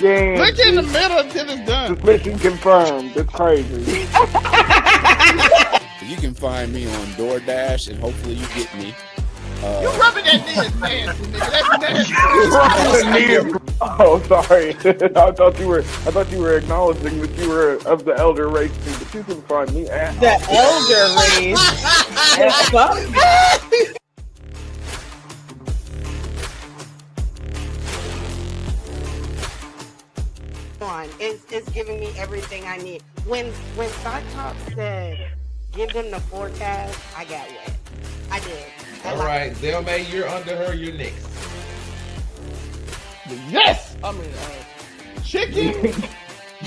game. Look in the middle until it's done. Mission confirmed. That's crazy. You can find me on DoorDash, and hopefully you get me. You rubbing that knee is nasty, nigga. That's nasty. Oh, sorry. I thought you were acknowledging that you were of the elder race, but you can find me at The elder race. It's giving me everything I need. When Cyclops said, "Give them the forecast," I got wet. I did. All right, Zelmay, you're under her. You're next. Yes. I mean, chicken.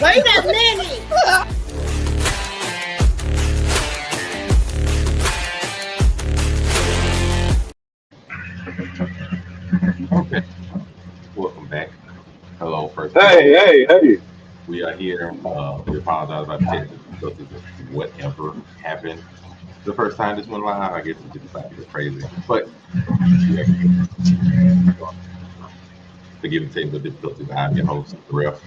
Wait a minute. Okay. Welcome back. Hello, first. Hey. We are here. We apologize about the technical difficulties of whatever happened the first time this went live. I guess it just decided to get crazy. But forgive the technical difficulties. I'm your host, the Ref,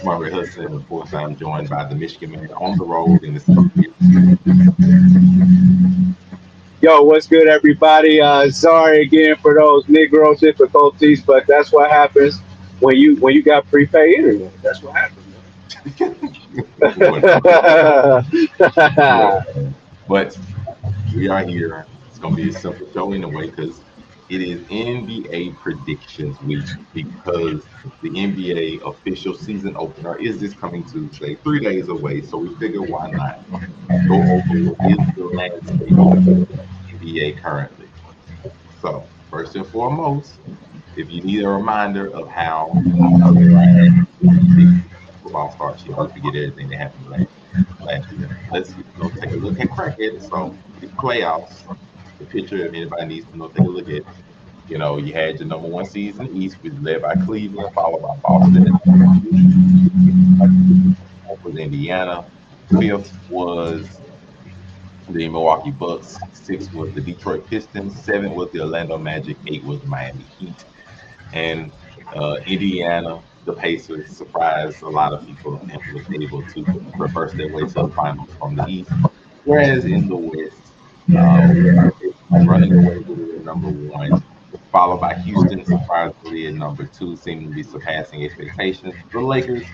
Margaret Hudson. Of course, I'm joined by the Michigan man on the road in the city. Yo, what's good, everybody? Sorry again for those Negro difficulties, but that's what happens when you got prepaid internet. That's what happens. But we are here. It's going to be a simple show in a way because it is NBA predictions week because the NBA official season opener is this coming Tuesday, 3 days away. So we figure why not go over what is the landscape of the NBA currently. So first and foremost, if you need a reminder of how football starts, you don't forget everything that happened last year. Let's take a look at crack at it. So the playoffs, the picture, if anybody needs to know, take a look at. You know, you had your number one seeds in the East, was led by Cleveland, followed by Boston. Fourth was Indiana. Fifth was the Milwaukee Bucks. Sixth was the Detroit Pistons. Seventh was the Orlando Magic. Eight was the Miami Heat. And Indiana, the Pacers, surprised a lot of people and was able to reverse their way to the finals from the East. Whereas in the West, running away with it at number one, followed by Houston, surprisingly at number two, seeming to be surpassing expectations. The Lakers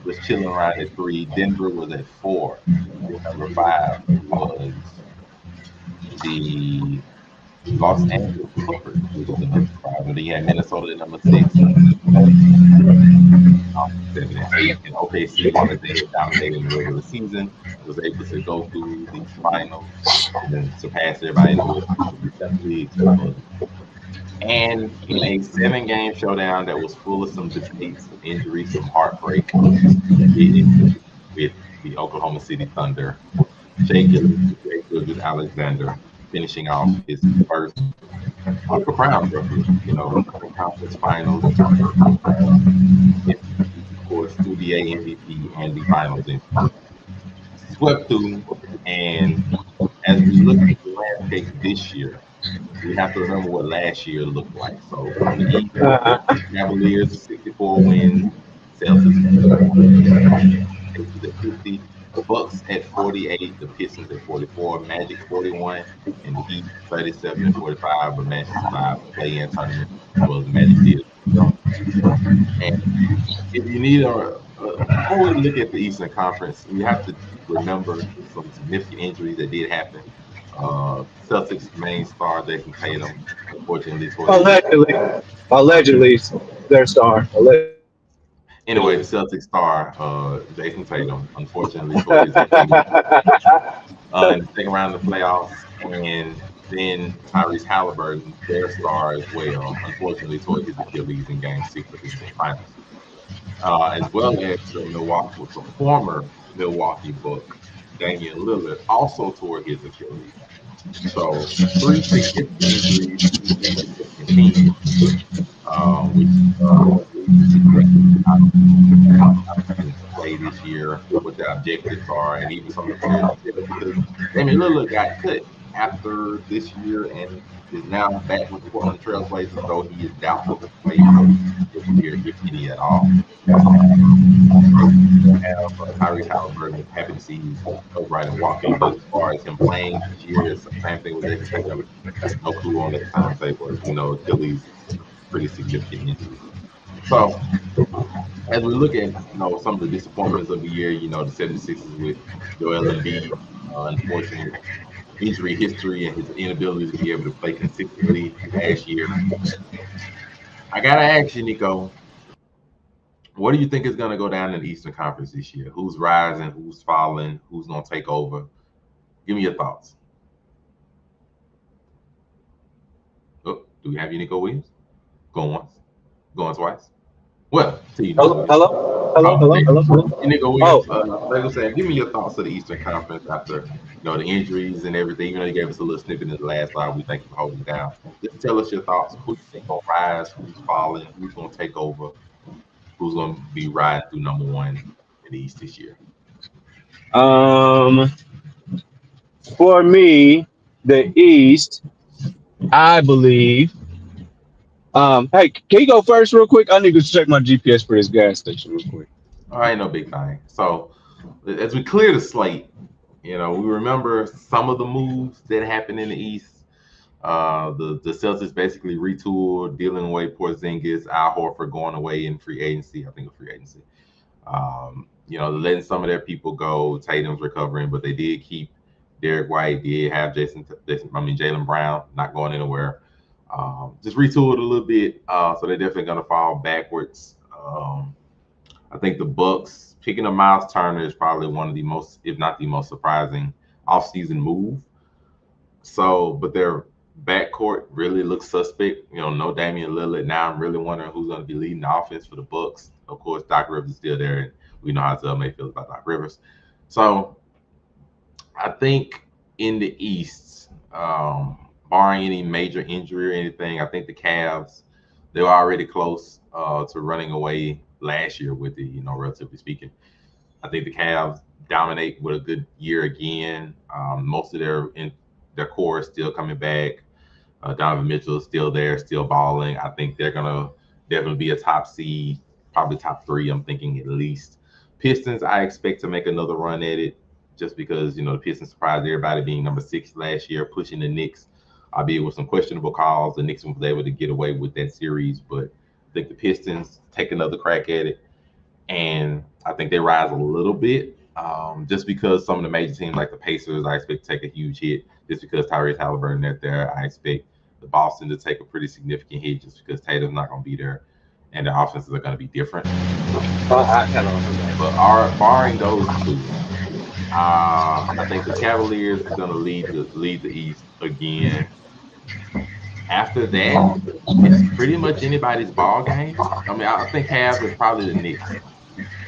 was chilling around at three. Denver was at four. Number five was the Los Angeles Clippers, which was another surprise. And then you had Minnesota at number six. 7 and 8, and OKC, while they had dominated in the regular season, was able to go through the finals and then surpass everybody in the league. And in a 7-game showdown that was full of some debates, some injuries, some heartbreak, with the Oklahoma City Thunder, Shai Gilgeous-Alexander finishing off his first Upper Crown, you know, conference finals, of course, through the MVP and the finals MVP. Swept through, and as we look at the landscape this year, we have to remember what last year looked like. So on the East, Cavaliers 64 wins, Celtics at 50, Bucks at 48, the Pistons at 44, Magic 41, and the Heat 37 and 45. But Magic survived the play-in tournament as well as the Magic did. And if you need before we look at the Eastern Conference, we have to remember some significant injuries that did happen. Celtics main star Jason Tatum, unfortunately, allegedly their star. Anyway, the Celtics star Jason Tatum, unfortunately, tore his Achilles in the second round of the playoffs, and then Tyrese Halliburton, their star as well, unfortunately tore his Achilles in Game 6 of the finals. As well as the former Milwaukee Buck, Damian Lillard, also tore his Achilles. So 3 significant injuries continue, which play this year, what the objectives are, and even some of the players because Damian Lillard got cut after this year, and is now back with the Portland Trailblazers, though he is doubtful to play for this year, if any at all. Have Tyrese Halliburton. Happy to see he's upright and walking. But as far as him playing this year, it's the same thing with Jason Tatum. No clue on his timetable. As we know, Achilles pretty significant injury. So as we look at some of the disappointments of the year, the 76ers with Joel Embiid, unfortunate injury history and his inability to be able to play consistently last year. I gotta ask you, Nico, what do you think is going to go down in the Eastern Conference this year? Who's rising? Who's falling? Who's going to take over? Give me your thoughts. Oh, do we have you, Nico Williams? Going once, going twice. Well, to you, Nico Hello, Williams. hello, hello, Oh, hello, hello, hello. Nico Oh, Williams. Like I said, give me your thoughts of the Eastern Conference after the injuries and everything. You gave us a little snippet in the last live. We thank you for holding it down. Just tell us your thoughts. Who you think gonna rise? Who's falling? Who's gonna take over? Who's gonna be riding through number one in the East this year? um, for me, the East, I believe. Hey, can you go first real quick? I need to check my GPS for this gas station real quick. All right, no big thing. So as we clear the slate, we remember some of the moves that happened in the East. The Celtics basically retooled, dealing away Porzingis, Al Horford going away in free agency. I think of free agency. Letting some of their people go. Tatum's recovering, but they did keep Derek White. Did have Jaylen Brown not going anywhere. Just retooled a little bit. So they're definitely going to fall backwards. I think the Bucks picking up Miles Turner is probably one of the most, if not the most surprising offseason move. So, but their backcourt really looks suspect. No Damian Lillard. Now I'm really wondering who's going to be leading the offense for the Bucks. Of course, Doc Rivers is still there, and we know how Zell May feels about Doc Rivers. So, I think in the East, barring any major injury or anything, I think the Cavs, they were already close to running away last year with it, relatively speaking. I think the Cavs dominate with a good year again. Most of their core is still coming back. Donovan Mitchell is still there, still balling. I think they're gonna definitely be a top seed, probably top 3. I'm thinking at least. Pistons, I expect to make another run at it, just because the Pistons surprised everybody being number 6 last year, pushing the Knicks, albeit with some questionable calls. The Knicks was able to get away with that series, but I think the Pistons take another crack at it, and I think they rise a little bit. Just because some of the major teams like the Pacers, I expect to take a huge hit. Just because Tyrese Halliburton is there, I expect the Boston to take a pretty significant hit just because Tatum's not going to be there, and the offenses are going to be different. But barring those two, I think the Cavaliers is going to lead the East again. After that, it's pretty much anybody's ball game. I mean, I think Cavs and probably the Knicks.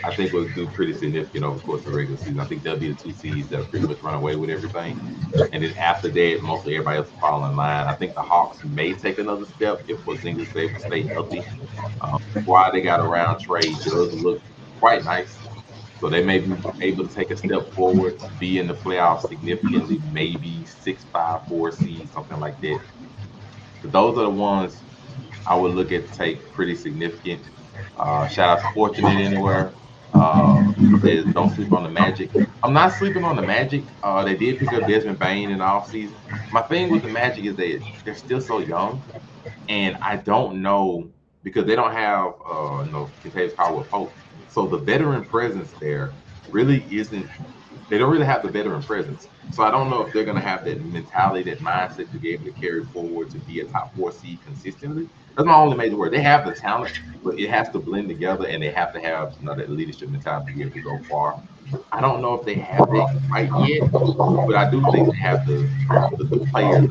I think will do pretty significant over the course of the regular season. I think they'll be the 2 seeds that'll pretty much run away with everything. And then after that, mostly everybody else will fall in line. I think the Hawks may take another step if Porzingis is able to stay healthy. Squad they got around trade does look quite nice. So they may be able to take a step forward, be in the playoffs significantly, maybe 6-5, 4 seeds, something like that. But those are the ones I would look at to take pretty significant. Shout out to Fortunate Anywhere. Says don't sleep on the Magic. I'm not sleeping on the Magic. They did pick up Desmond Bain in the offseason. My thing with the Magic is they're still so young, and I don't know because they don't have Kentavious Caldwell-Pope. So the veteran presence there really isn't. They don't really have the veteran presence. So I don't know if they're going to have that mentality, that mindset to be able to carry forward to be a top 4 seed consistently. That's my only major word. They have the talent, but it has to blend together, and they have to have that leadership mentality to be able to go far. I don't know if they have that quite yet, but I do think they have the players.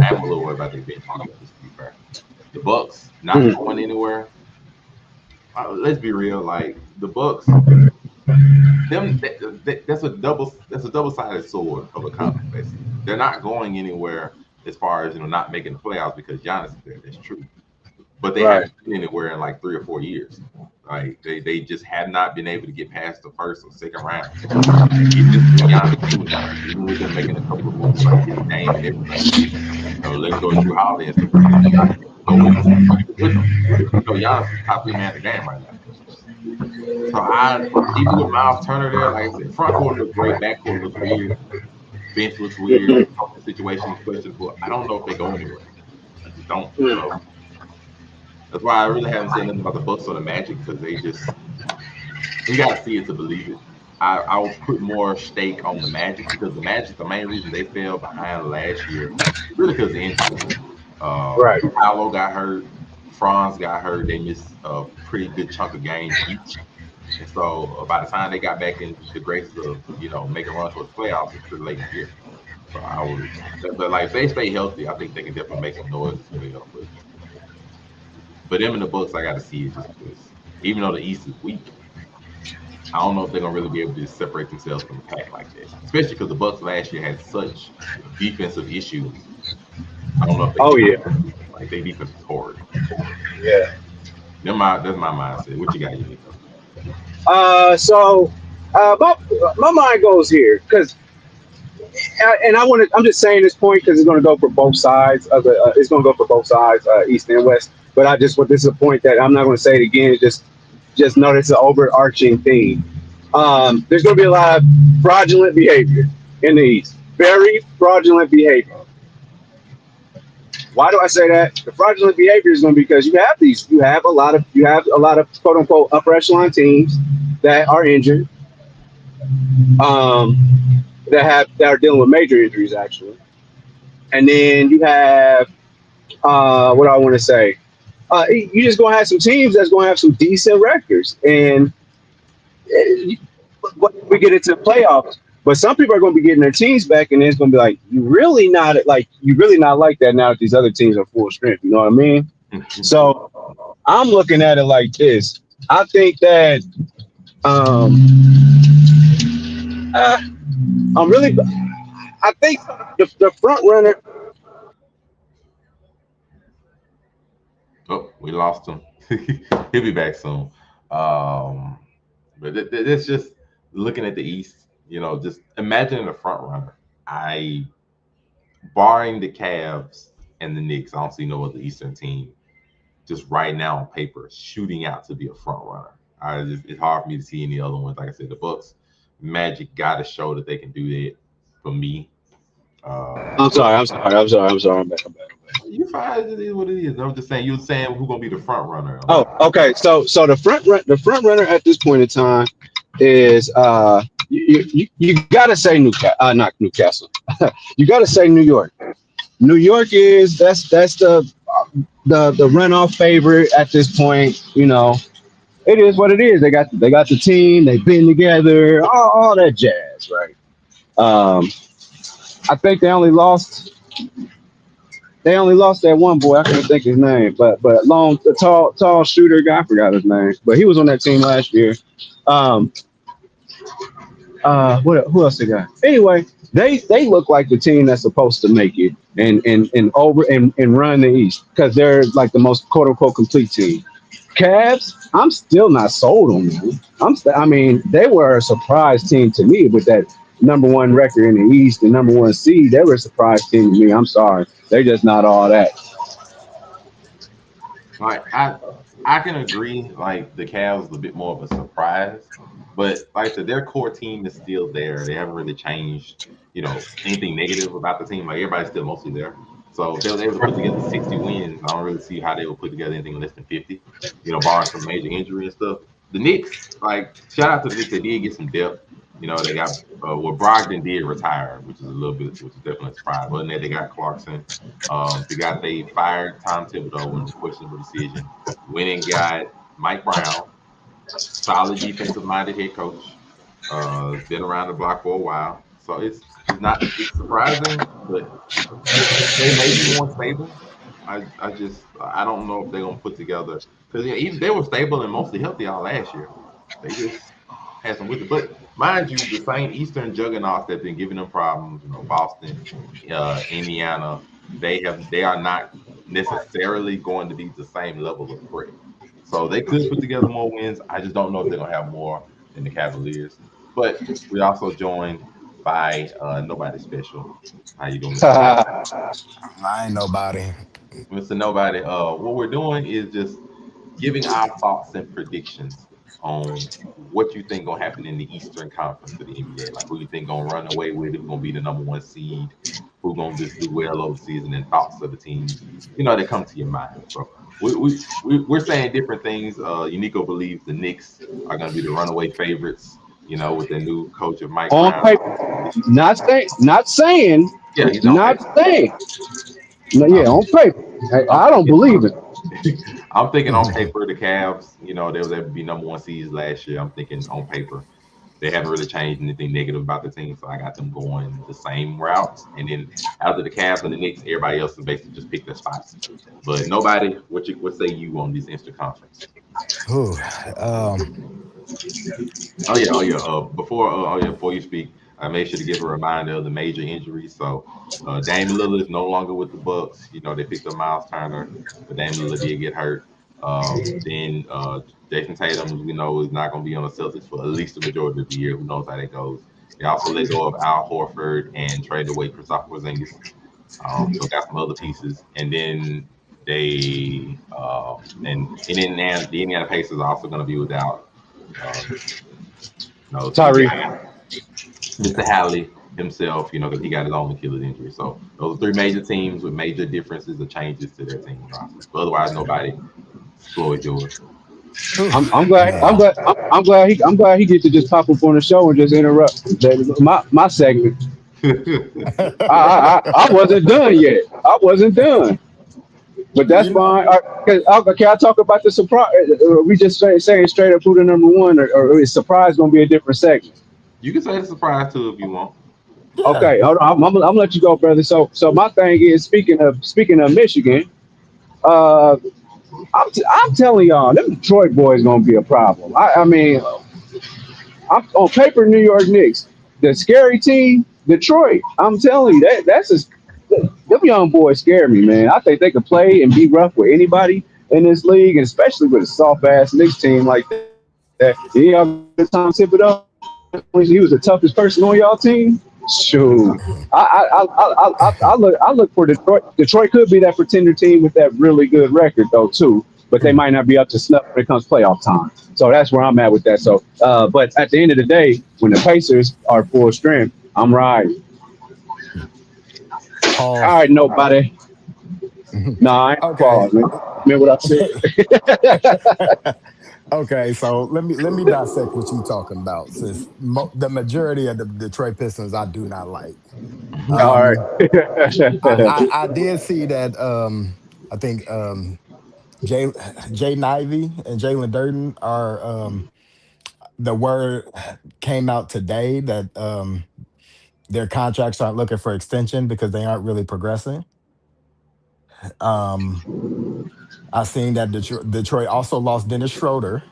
I'm a little worried about their bench, just to be fair. The Bucks not going anywhere. Let's be real, like the Bucks. That's a double-sided sword of a coin, basically. They're not going anywhere as far as not making the playoffs because Giannis is there. That's true, but they haven't been anywhere in like 3 or 4 years. Like they just have not been able to get past the first or second round. And even this is Giannis too. Even with them making a couple of moves like getting Dame and everything, letting go of Drew Holiday and stuff, they just not going with them. Giannis is top 3 man in the game right now. So even with Miles Turner there, like I said, front court looks great, back court looks weird, bench looks weird, the situation is questionable. I don't know if they go anywhere. I just don't. So that's why I really haven't said nothing about the Bucks or the Magic because you got to see it to believe it. I will put more stake on the Magic because the Magic, the main reason they fell behind last year, really because of injuries. Right. Paolo got hurt, Franz got hurt. They missed a pretty good chunk of games each. And so by the time they got back in the graces of, making runs towards the playoffs, it's pretty late in the year. So but like if they stay healthy, I think they can definitely make some noise as well. But them in the Bucks, I got to see it just because even though the East is weak, I don't know if they're gonna really be able to separate themselves from the pack like that. Especially because the Bucks last year had such defensive issues. I don't know if like their defense was horrid. Yeah. That's my mindset. What you got, Unico? My mind goes here because, and I'm just saying this point because it's going to go for both sides of the. It's going to go for both sides, East and West. But this is a point that I'm not going to say it again. Just notice an overarching theme. There's going to be a lot of fraudulent behavior in the East. Very fraudulent behavior. Why do I say that? The fraudulent behavior is going to be because you have a lot of quote unquote upper echelon teams that are injured, that are dealing with major injuries actually, and then you have what do I want to say? You just gonna have some teams that's gonna have some decent records, and we get into the playoffs. But some people are going to be getting their teams back, and it's going to be like you really not like that now that these other teams are full strength. You know what I mean? So I'm looking at it like this. I think that I think the front runner. Oh, we lost him. He'll be back soon. But that's just looking at the East. Just imagining the front runner. Barring the Cavs and the Knicks, I don't see no other Eastern team just right now on paper shooting out to be a front runner. It's hard for me to see any other ones. Like I said, the Bucks, Magic got to show that they can do that for me. I'm sorry. I'm back. You're fine. It is what it is. I'm just saying. You were saying who's gonna be the front runner. Oh, okay. So the front runner at this point in time is you gotta say not Newcastle. You gotta say New York. New York that's the runoff favorite at this point. It is what it is. They got the team. They've been together. All that jazz, right? I think they only lost that one boy. I can't think his name, but the tall shooter guy. I forgot his name, but he was on that team last year. Who else they got? Anyway, they look like the team that's supposed to make it and run the East because they're like the most quote unquote complete team. Cavs, I'm still not sold on them. I mean, they were a surprise team to me with that number one record in the East, the number one seed. They were a surprise team to me. I'm sorry, they're just not all that. Like I can agree. Like the Cavs is a bit more of a surprise, but like I said, their core team is still there. They haven't really changed, anything negative about the team. Like everybody's still mostly there. So if they were able to put together 60 wins, I don't really see how they would put together anything less than 50. Barring some major injury and stuff. The Knicks, like shout out to the Knicks, they did get some depth. They got Brogdon did retire, which is definitely a surprise. Other than that, they got Clarkson. They fired Tom Thibodeau in a questionable decision. Went and got Mike Brown, solid defensive minded head coach. Been around the block for a while, so it's surprising, but they may be more stable. I don't know if they're gonna put together because even they were stable and mostly healthy all last year. They just had some with it, but mind you, the same Eastern juggernauts that have been giving them problems, Boston, Indiana, they are not necessarily going to be the same level of threat. So they could put together more wins. I just don't know if they're gonna have more than the Cavaliers. But we also joined by nobody special. How you doing, Mr. Nobody? I ain't nobody. Mr. Nobody. What we're doing is just giving our thoughts and predictions on what you think gonna happen in the Eastern Conference of the NBA. Like who you think gonna run away with it, who gonna be the number one seed, who gonna just do well over the season, and thoughts of the teams, that come to your mind. So we're saying different things. Unico believes the Knicks are gonna be the runaway favorites. With their new coach of Mike On Brown. paper, Yeah, he's on not paper. saying. No, yeah, I'm, on paper. I'm I don't thinking believe it. I'm thinking on paper the Cavs, they was able to be number one seeds last year. I'm thinking on paper they haven't really changed anything negative about the team, so I got them going the same route. And then after the Cavs and the Knicks, everybody else has basically just picked their spots. But nobody, what say you on this Eastern Conference? Whew. Um, Before you speak, I made sure to give a reminder of the major injuries. So Damian Lillard is no longer with the Bucks. They picked up Miles Turner, but Damian Lillard did get hurt. Then Jason Tatum, as we know, is not going to be on the Celtics for at least the majority of the year. Who knows how that goes? They also let go of Al Horford and traded away Kristaps Porzingis. So got some other pieces, and then they and in Indiana, the Indiana Pacers are also going to be without uh, Tyree. Mr. Halley himself, because he got his own Achilles injury. So those are three major teams with major differences or changes to their team roster. But otherwise, nobody. Floor is yours. whew, I'm glad. I'm man. glad. I'm glad he. I'm glad he gets to just pop up on the show and just interrupt my segment. I wasn't done yet. I wasn't done. But that's You know, fine. Can I talk about the surprise? We just saying straight up who the number one, or is surprise going to be a different segment? You can say the surprise too if you want. yeah. Okay, hold on. I'm gonna let you go, brother. So my thing is speaking of Michigan. Uh, I'm telling y'all, them Detroit boys gonna be a problem. I mean, I'm on paper, New York Knicks, the scary team, Detroit. I'm telling you that's just them young boys scare me, man. I think they could play and be rough with anybody in this league, and especially with a soft ass Knicks team like that. Then y'all got Tom Thibodeau. He was the toughest person on y'all team. Shoot, I look for Detroit. Detroit could be that pretender team with that really good record though too, but they might not be up to snuff when it comes playoff time. So that's where I'm at with that. So, but at the end of the day, when the Pacers are full strength, I'm riding. All Pause. right, nobody. Nah, I ain't Okay. pause, man. Remember what I said? Okay, so let me dissect what you talking about. Since the majority of the Detroit Pistons, I do not like. All right. Um, I did see that. I think Jay Jay Nivey and Jalen Durden are the word came out today that their contracts aren't looking for extension because they aren't really progressing. Um, I seen that Detroit also lost Dennis Schroeder,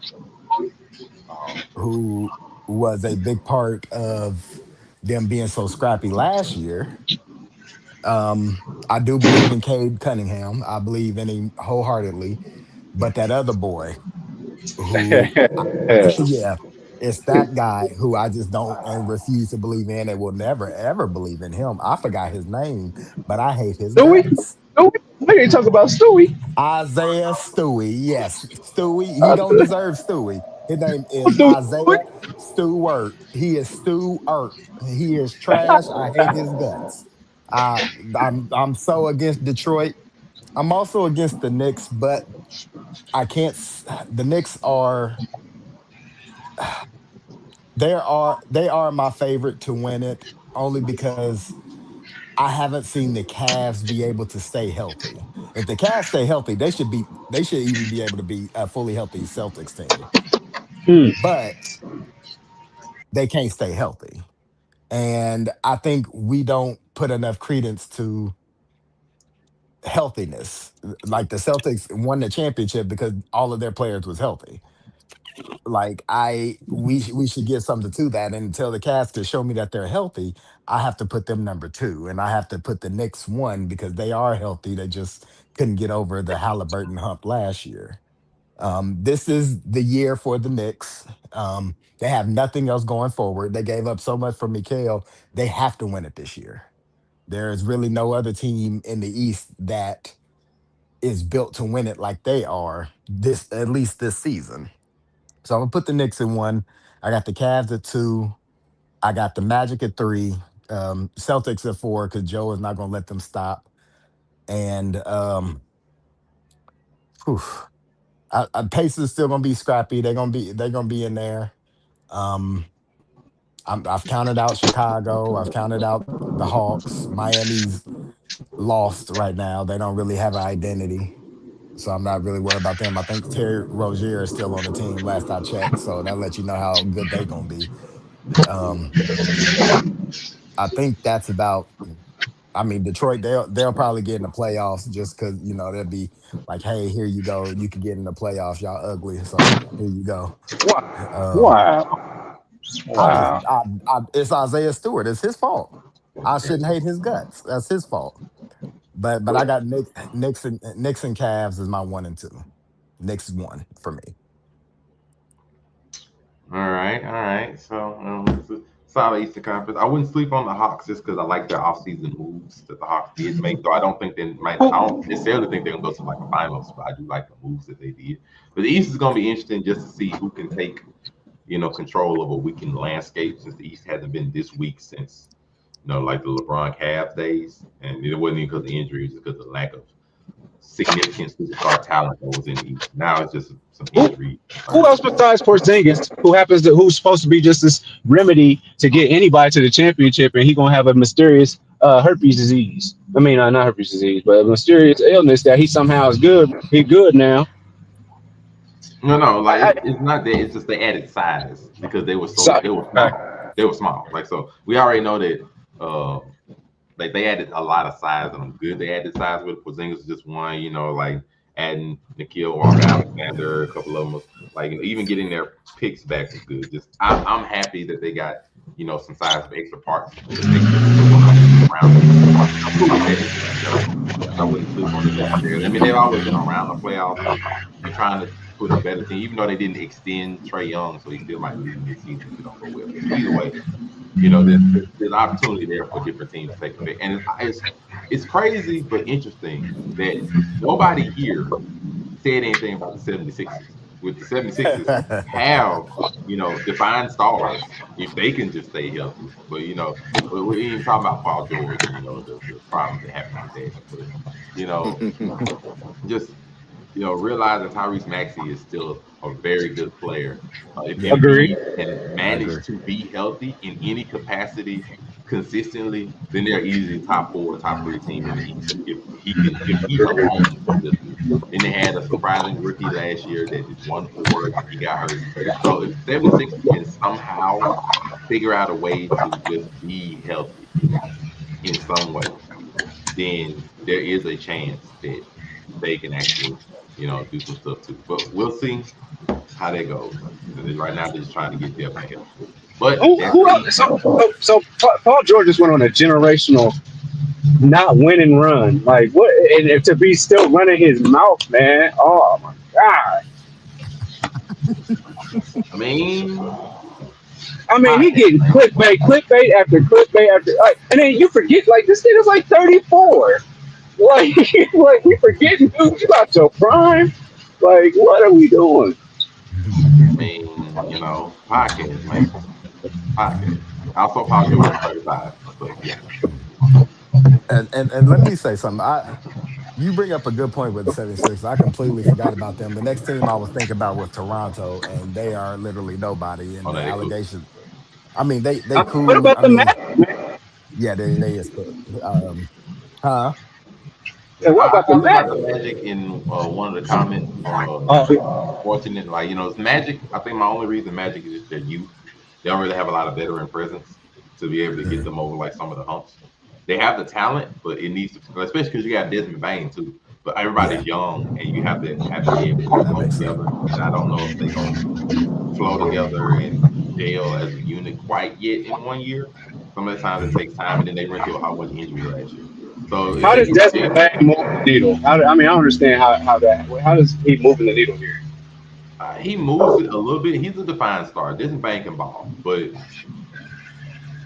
who was a big part of them being so scrappy last year. I do believe in Cade Cunningham. I believe in him wholeheartedly. But that other boy who, yeah, it's that guy who I just don't and refuse to believe in and will never, ever believe in him. I forgot his name, but I hate his Stewie? guts. Stewie? We ain't talk about Stewie. Isaiah Stewie. Yes, Stewie. He don't deserve Stewie. His name is Stewie. Isaiah Stewart. He is Stewart. He is trash. I hate his guts. Uh, I'm so against Detroit. I'm also against the Knicks, but I can't. The Knicks are they are my favorite to win it only because I haven't seen the Cavs be able to stay healthy. If the Cavs stay healthy, they should even be able to be a fully healthy Celtics team. Hmm. But they can't stay healthy. And I think we don't put enough credence to healthiness. Like the Celtics won the championship because all of their players was healthy. Like we should give something to that. And until the Cavs can show me that they're healthy, I have to put them number two, and I have to put the Knicks one because they are healthy. They just couldn't get over the Halliburton hump last year. This is the year for the Knicks. They have nothing else going forward. They gave up so much for Mikhail. They have to win it this year. There is really no other team in the East that is built to win it like they are this at least this season. So I'm gonna put the Knicks in one. I got the Cavs at two. I got the Magic at three. Celtics at four because Joe is not gonna let them stop. And whew, Pacers still gonna be scrappy. They're gonna be in there. Um, I've counted out Chicago. I've counted out the Hawks. Miami's lost right now. They don't really have an identity. So I'm not really worried about them. I think Terry Rozier is still on the team last I checked. So that lets you know how good they gonna be. Um, I think that's about. I mean, Detroit, they'll probably get in the playoffs just because they'll be like, hey, here you go, you can get in the playoffs. Y'all ugly, so here you go. Um, Wow. honest, Wow. it's Isaiah Stewart. It's his fault. I shouldn't hate his guts. That's his fault. But I got Knicks and Cavs is my one and two. Knicks is one for me. All right, all right. So it's a solid Eastern Conference. I wouldn't sleep on the Hawks just because I like their offseason moves that the Hawks did make. So I don't think they might. I don't necessarily think they're gonna go to like a finals, but I do like the moves that they did. But the East is gonna be interesting just to see who can take control of a weakened landscape since the East hasn't been this weak since like the LeBron Cavs days, and it wasn't even because of injuries, it's because of the lack of significant superstar talent that was in the East. Now it's just some Who, injury who else concerns. besides Porzingis, who's supposed to be just this remedy to get anybody to the championship, and he gonna have a mysterious herpes disease? I mean, not herpes disease, but a mysterious illness that he somehow is good. He good now. No, no, like I, it's not that. It's just they added size because so, they were small. They were small. Like so, we already know that. Like they added a lot of size, and I'm good. They added size with Porzingis is just one. Like adding Nikhil Walker-Alexander, a couple of them. Like even getting their picks back was good. Just I'm happy that they got some size of extra parts to make them a little more rounded. I'm cool with that. I wouldn't sleep on it necessarily. I mean, they've always been around the playoffs, but you're trying to put a better team, even though they didn't extend Trey Young, so he still might leave mid-season if it don't go well. So either way, there's opportunity there for different teams to take effect. And it's crazy but interesting that nobody here said anything about the 76ers. With the 76ers have, defined stars if they can just stay healthy. But we ain't even talking about Paul George and the problems that happen with that. But you know, just realizing Tyrese Maxey is still a very good player. If agree. Embiid can I agree. manage to be healthy in any capacity consistently, then they're easily top four, top three team in the East. If he's alone consistently. Then they had a surprising rookie last year that just won 4 and he got hurt. So if 76ers can somehow figure out a way to just be healthy in some way, then there is a chance that they can actually, do some stuff too. But we'll see how that goes. And right now, they're just trying to get depth and health. But that's Who the else? East. So Paul George just went on a generational not win and run. Like what? And to be still running his mouth, man. Oh my god. I mean, I mean, he podcast, getting man. clickbait after clickbait after, and then you forget like this nigga's like 34. Like, like we forgetting, dude. You got your prime. Like, what are we doing? I mean, podcast, man. Podcast. Also, Paul George is 35. So, yeah. And let me say something. You bring up a good point with the 76. I completely forgot about them. The next team I was thinking about was Toronto, and they are literally nobody. And Oh, the no, they cool. allegations, I mean, they What cool. about I the mean, Magic, man? yeah, they is cool. Huh? And what I about the talked about the Magic? Magic in one of the comments on Oh, Fortunate. Like, it's Magic. I think my only reason Magic is just their youth. They don't really have a lot of veteran presence to be able to get Mhm. them over like some of the humps. They have the talent, but it needs to, especially because you got Desmond Bain too. But everybody's Yeah, young, and you have to be able to that flow makes sense. together. And I don't know if they're gonna flow together and gel as a unit quite yet in one year. Some of the times it takes time, and then they went through a whole bunch of injuries last year. So if how they does get Desmond Bain move the needle? I mean, I don't understand how does he moving the needle here? He moves it a little bit. He's a defined star. Doesn't bank and ball, but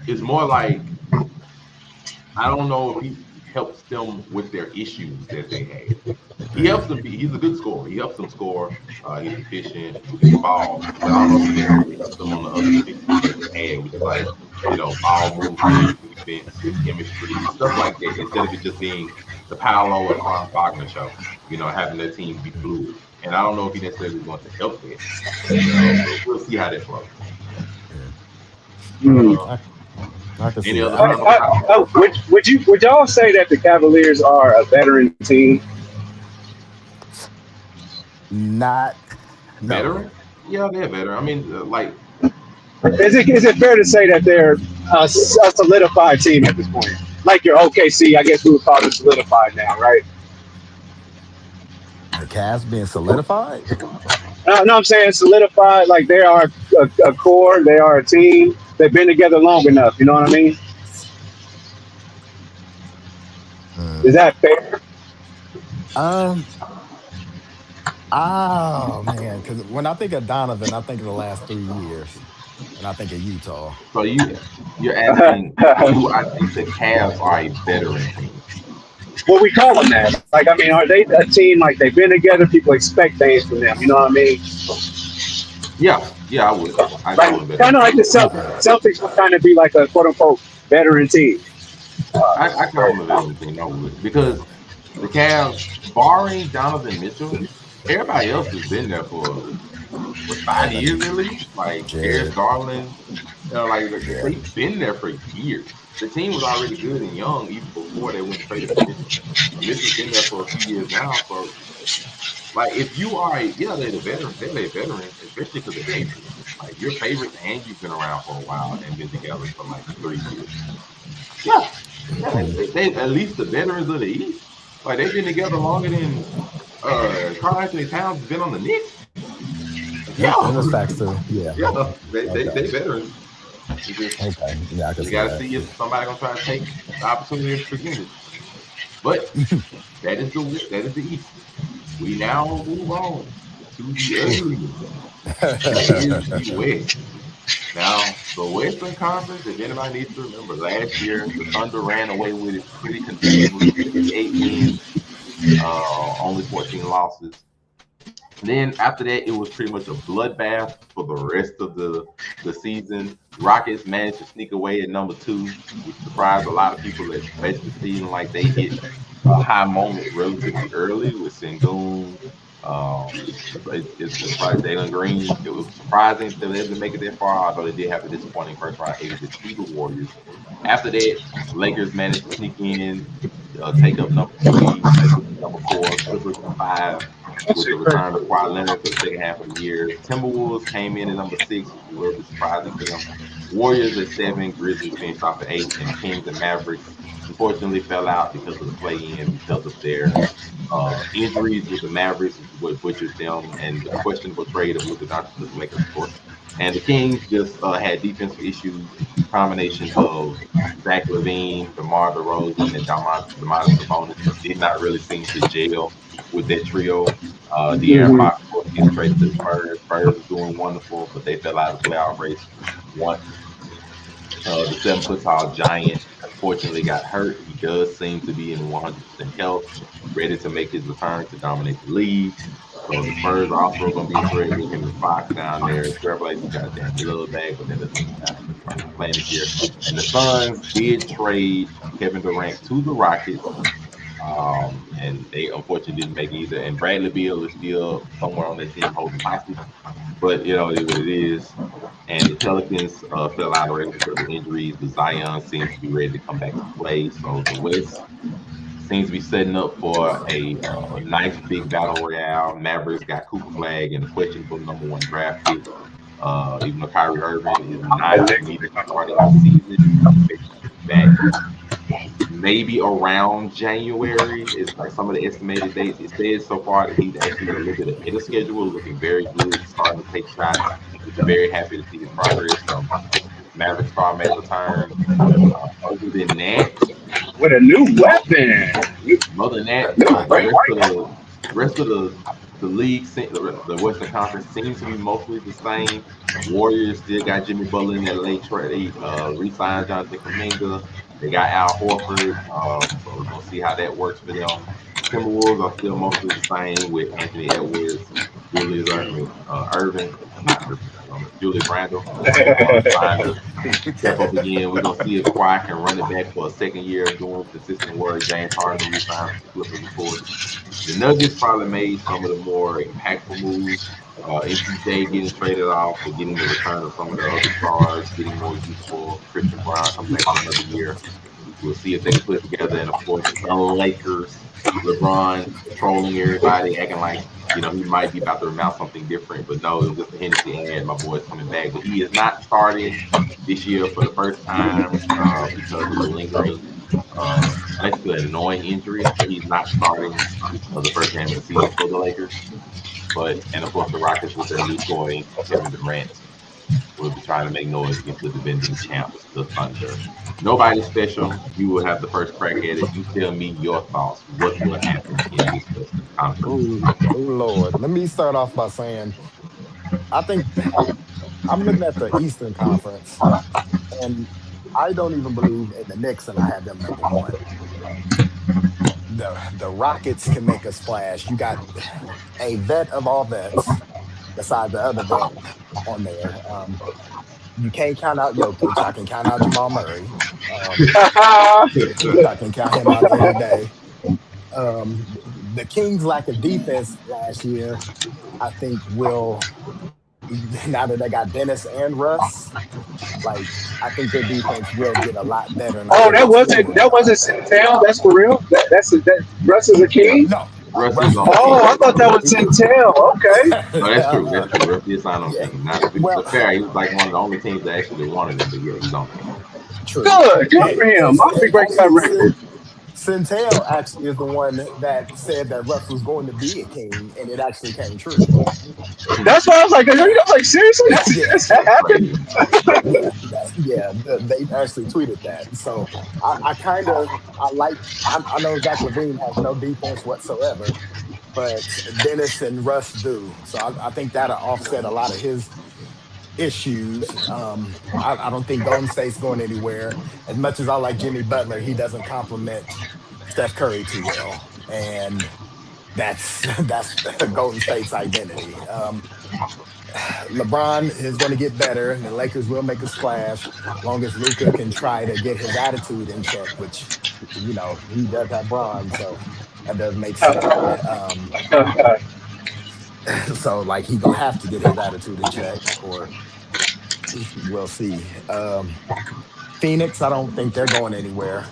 it's more like I don't know if he helps them with their issues that they had. He helps them be. He's a good scorer. He helps them score. He's efficient with the ball, but I don't know if he necessarily helps them on the other deficiencies that they had, which is like ball movement, defense, chemistry, stuff like that. Instead of it just being the Paolo and Franz Wagner show, having their team be fluid. And I don't know if he necessarily is going to help that, but we'll see how that flows. Yeah. Hmm. Uh, I can any see that. other I mean, final comments? Would y'all say that the Cavaliers are a veteran team? not no. Veteran? Yeah, they're veteran. I mean, Is it fair to say that they're a solidified team at this point? Like your OKC, I guess we would call it solidified now, right? The Cavs being solidified. No, I'm saying solidified. Like they are a core, they are a team. They've been together long enough. You know what I mean? Is Mm. that fair? Um. Oh man, because when I think of Donovan, I think of the last 3 years, and I think of Utah. so you're asking, do I think the Cavs are a veteran team? What we call them that? Like, I mean, are they a team like they've been together? People expect things from them. You know what I mean? Yeah, I would. I call them Like, veteran kind of like the team. Okay. Celtics would kind of be like a quote unquote veteran team. I call them a veteran team. I would because the Cavs, barring Donovan Mitchell, everybody else has been there for what 5 years at least. Like Darius Yeah. Garland, like Yeah. they've been there for years. The team was already good and young even before they went and traded for Mitchell. Mitchell's been there for a few years now, so like if you are they're the veteran, they're a veteran, especially because they're favorites. Like you're favorites and you've been around for a while and been together for like 3 years. Yeah, yeah, they at least the veterans of the East. Like they've been together longer than Karl Anthony Towns has been on the Knicks. Yep. Yeah, And it's facts too. Yeah. yeah, they Okay. veterans. It's just Okay. Yeah, I can we see got to that. see if somebody gonna try to take the opportunity that's presented. But that is the East. We now move on to the ugliness. That is the West. Now, the Western Conference, if anybody needs to remember, last year the Thunder ran away with it pretty convincingly, 58 wins, only 14 losses. Then after that, it was pretty much a bloodbath for the rest of the season. Rockets managed to sneak away at number two, which surprised a lot of people, especially feeling like they hit a high moment relatively early with Sengun. It's probably Jalen Green. It was surprising that they were able to make it that far, although they did have a disappointing first round exit to the Warriors. After that, Lakers managed to sneak in, take up number three, number four, Clippers at five with the return of Kawhi Leonard for the second half of the year. Timberwolves came in at number six, which was a little bit surprising for them. Warriors at seven, Grizzlies finished off at eight, and Kings and Mavericks unfortunately fell out because of the play-in because of their injuries with the Mavericks, which is what butchered them, and the questionable trade of Luka Doncic to the Lakers, of course. And the Kings just had defensive issues, combination of Zach LaVine, DeMar DeRozan, and Domantas Sabonis did not really seem to gel with that trio. De'Aaron Hmm. Fox, of course, getting traded to the Spurs. Spurs are doing wonderful, but they fell out of the playoff race once the 7 foot tall giant unfortunately got hurt. He does seem to be in 100% health, ready to make his return to dominate the league. So the Spurs are also going to be a threat with him and Fox down there. Trailblazers got Dan Lillard back, but that doesn't really matter because he's not going to play this year. And the Suns did trade Kevin Durant to the Rockets, and they unfortunately didn't make it either. And Bradley Beal is still somewhere on that team holding hostage, but it is what it is. And the Pelicans fell out already because of injuries, but Zion seems to be ready to come back to play. So the West seems to be setting up for a nice big battle royale. Mavericks got Cooper Flag and a questionable number one draft pick. Even though Kyrie Irving is not immediately starting the season, he's expected to be back maybe around January is like some of the estimated dates. It says so far that he's actually a little bit ahead of schedule, looking very good, starting to take shots, which are very happy to see his progress. So Maverick Star may return. Other than that, With a new weapon. other than that, New the Bray rest of Wyatt. the rest of the the Western Conference seems to be mostly the same. Warriors still got Jimmy Butler in that late trade. Re-signed Jonathan Kuminga. They got Al Horford, but we're gonna see how that works for them. Timberwolves are still mostly the same with Anthony Edwards, Irvin, not Irvin, Julius Randle, trying to step up again. We're gonna see if Kawhi can run it back for a second year doing consistent work. James Harden resigned with the Clippers, of course. The Nuggets probably made some of the more impactful moves. MPJ getting traded off, but getting the return of some of the other stars, getting more useful. Christian Brown coming back for another year. We'll see if they can put it together. And of course, the Lakers, LeBron trolling everybody, acting like he might be about to announce something different. But no, it was just a Hennessy ad. My boy's coming back, but he is not starting this year for the first time because of the lingering, basically annoying injury. So he's not starting the first game of the season for the Lakers. And of course the Rockets with their new toy Kevin Durant will be trying to make noise against the defending champs, the Thunder. Nobody special. You will have the first crack at it. You tell me your thoughts. What will happen in this Western Conference? Oh, oh Lord. Let me start off by saying I think I'm looking at the Eastern Conference, and I don't even believe in the Knicks, and I have them number one. The Rockets can make a splash. You got a vet of all vets, besides the other vet on there. You can't count out Jokic. I can count out Jamal Murray. Um, I can count him out any day. The Kings' lack of defense last year, I think, will now that they got Dennis and Russ, like I think their defense will get a lot better, and I Oh, think that it's still wasn't going to that get a wasn't lot better. Centel. That's for real. That Russ is a king. No, Russ is Russ on is the a Oh, team. I king. thought that was He- Centel. Okay. No, that's true. uh, That's true. Russ did sign on the yeah. team. Not to be Well, fair, he was like one of the only teams that actually wanted him, but yeah, he's on the team. true. Good And, for him. I'll be breaking that actually, record. Centel actually is the one that said that Russ was going to be a king, and it actually came true. That's why I was like, seriously, Yeah, that's that happened. Crazy. yeah, yeah. They actually tweeted that. So I kind of I like. I know Zach Levine has no defense whatsoever, but Dennis and Russ do. So I think that'll offset a lot of his issues. I don't think Golden State's going anywhere. As much as I like Jimmy Butler, he doesn't complement Steph Curry too well, and that's Golden State's identity. LeBron is going to get better, and the Lakers will make a splash, long as Luca can try to get his attitude in check, which he does have bronze, so that does make sense. So like he gonna have to get his attitude in check, or we'll see. Phoenix, I don't think they're going anywhere.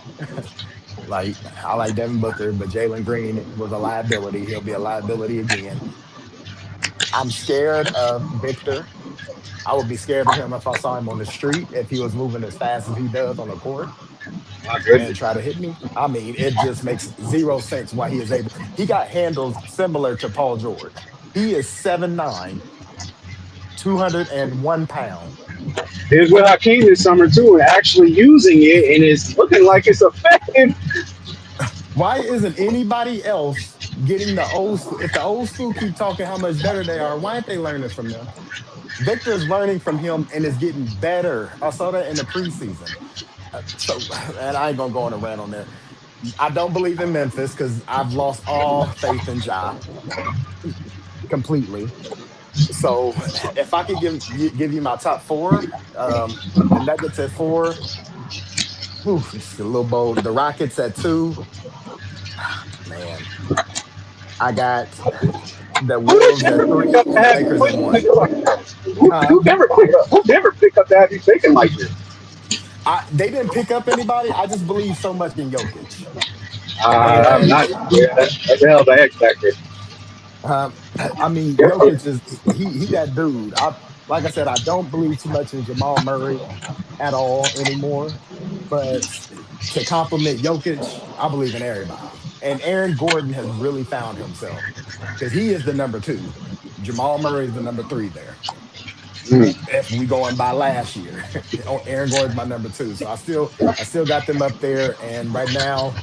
Like I like Devin Booker, but Jalen Green was a liability. He'll be a liability again. I'm scared of Victor. I would be scared of him if I saw him on the street if he was moving as fast as he does on the court My and try goodness. to hit me. I mean, it just makes zero sense why he is able. He got handles similar to Paul George. He is 7'9", 201 pounds. Here's what Hakeem this summer too, and actually using it, and it's looking like it's effective. Why isn't anybody else getting the old school? If the old school keep talking how much better they are, why aren't they learning from them? Victor is learning from him and is getting better. I saw that in the preseason. So, and I ain't gonna go on a rant on there. I don't believe in Memphis because I've lost all faith in Ja completely. So, if I could give you my top four, the Nuggets at four, whew, it's a little bold. The Rockets at two, man. I got the Who did Wolves at Denver pick three, up to and the have you Lakers at thinking? one. Huh? Who Denver pick up? Who Denver pick up to have you thinking like this? They didn't pick up anybody. I just believe so much in Jokic. I'm And not. Yeah, that's the hell of an X factor. um, I mean, Yeah, Jokic is he that dude. Like I said, I don't believe too much in Jamal Murray at all anymore. But to compliment Jokic, I believe in everybody. And Aaron Gordon has really found himself because he is the number two. Jamal Murray is the number three there. mm. If we going by last year, Aaron Gordon's my number two. So I still got them up there. And right now,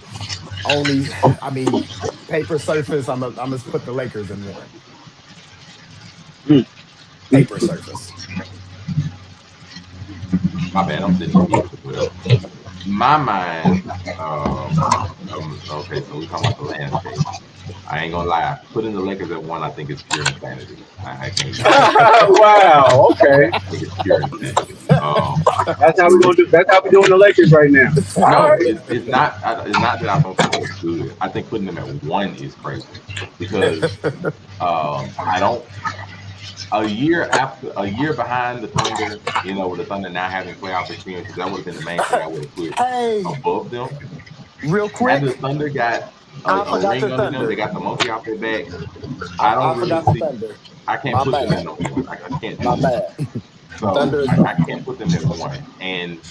only I mean, paper surface, I'm gonna put the Lakers in one. Mm, mm, Paper mm. surface. My bad. I'm sitting here eating as well. My mind. Okay, so we're talking about the landscape. I ain't gonna lie. Putting the Lakers at one, I think is pure insanity. I can't even lie. Wow. Okay. I think it's pure insanity. That's how we gonna do. That's how we doing the Lakers right now. All No, right. it's not. It's not that I don't think they're good. I think putting them at one is crazy because I don't. A year behind the Thunder, with the Thunder now having playoff experience, because that would have been the main thing I would have put Hey, above them. real Now the quick, Thunder got I a forgot ring the under them. They Thunder. got the monkey off their back. I I don't really forgot the see. Thunder. I can't My put them bad. at number one. I can't do My it. bad. So Thunder is I one. can't put them at one. And